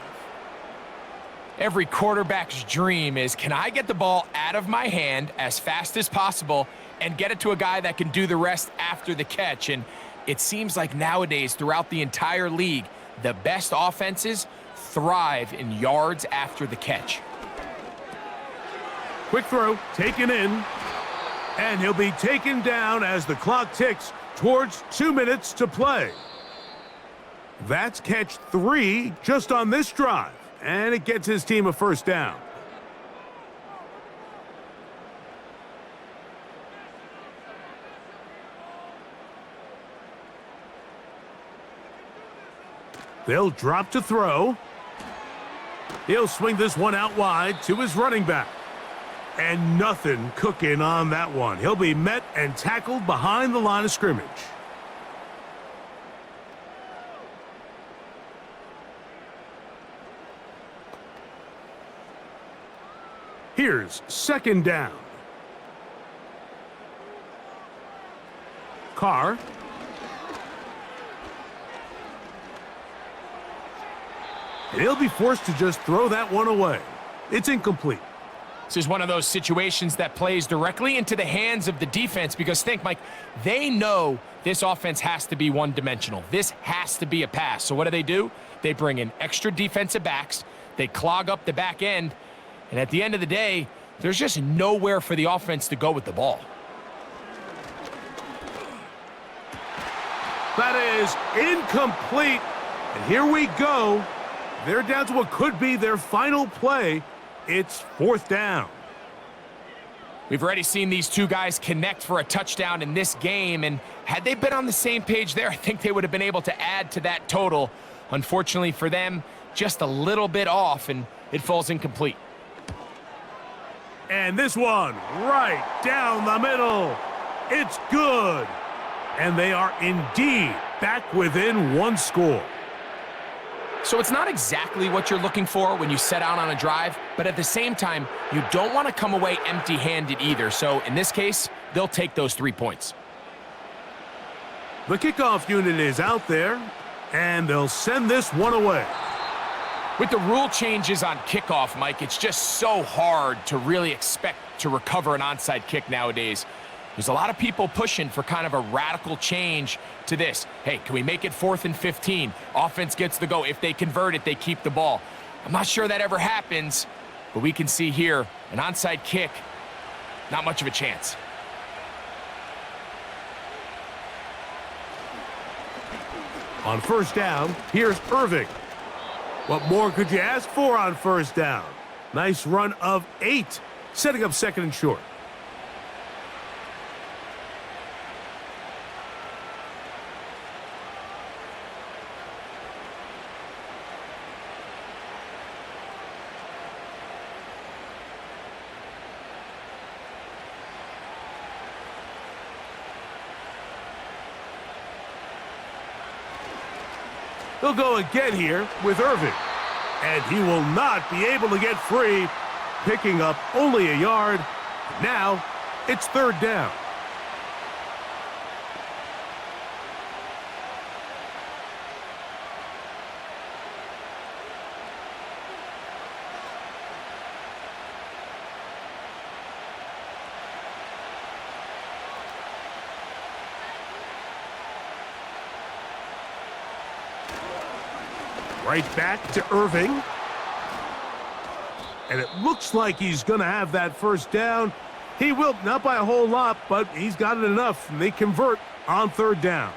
Every quarterback's dream is, can I get the ball out of my hand as fast as possible and get it to a guy that can do the rest after the catch? And it seems like nowadays throughout the entire league, the best offenses thrive in yards after the catch. Quick throw taken in, and he'll be taken down as the clock ticks towards 2 minutes to play. That's catch 3 just on this drive. And it gets his team a first down. They'll drop to throw. He'll swing this one out wide to his running back. And nothing cooking on that one. He'll be met and tackled behind the line of scrimmage. Here's 2nd down. Carr. And he'll be forced to just throw that one away. It's incomplete. This is one of those situations that plays directly into the hands of the defense, because think, Mike, they know this offense has to be one-dimensional. This has to be a pass. So what do? They bring in extra defensive backs. They clog up the back end. And at the end of the day, there's just nowhere for the offense to go with the ball. That is incomplete. And here we go. They're down to what could be their final play. It's 4th down. We've already seen these 2 guys connect for a touchdown in this game, and had they been on the same page there, I think they would have been able to add to that total. Unfortunately for them, just a little bit off, and it falls incomplete. And this one, right down the middle. It's good. And they are indeed back within one score. So it's not exactly what you're looking for when you set out on a drive, but at the same time, you don't want to come away empty-handed either. So in this case, they'll take those 3 points. The kickoff unit is out there, and they'll send this one away. With the rule changes on kickoff, Mike, it's just so hard to really expect to recover an onside kick nowadays. There's a lot of people pushing for kind of a radical change to this. Hey, can we make it 4th and 15? Offense gets the go. If they convert it, they keep the ball. I'm not sure that ever happens, but we can see here an onside kick, not much of a chance. On first down, here's Irving. What more could you ask for on first down? Nice run of 8, setting up 2nd and short. They'll go again here with Irving. And he will not be able to get free, picking up only a yard. Now, it's 3rd down. Right back to Irving. And it looks like he's going to have that first down. He will, not by a whole lot, but he's got it enough. And they convert on 3rd down.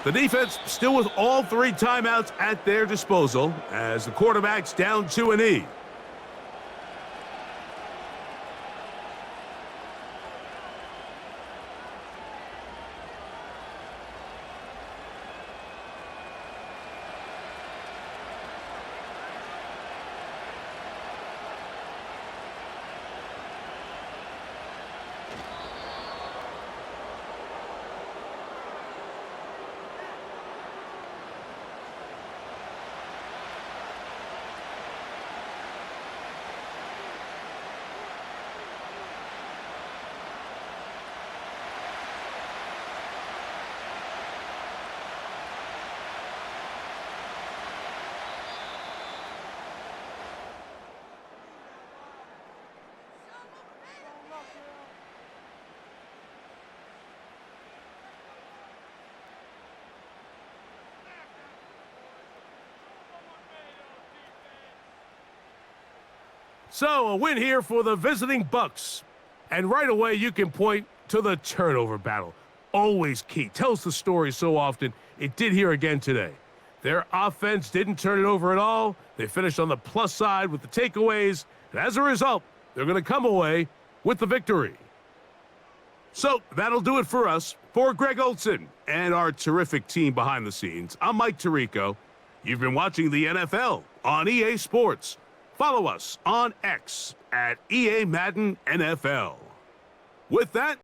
The defense still with all 3 timeouts at their disposal as the quarterback's down to a knee. So a win here for the visiting Bucs. And right away you can point to the turnover battle. Always key. Tells the story so often. It did here again today. Their offense didn't turn it over at all. They finished on the plus side with the takeaways. And as a result, they're going to come away with the victory. So that'll do it for us. For Greg Olson and our terrific team behind the scenes, I'm Mike Tirico. You've been watching the NFL on EA Sports. Follow us on X at EA Madden NFL. With that,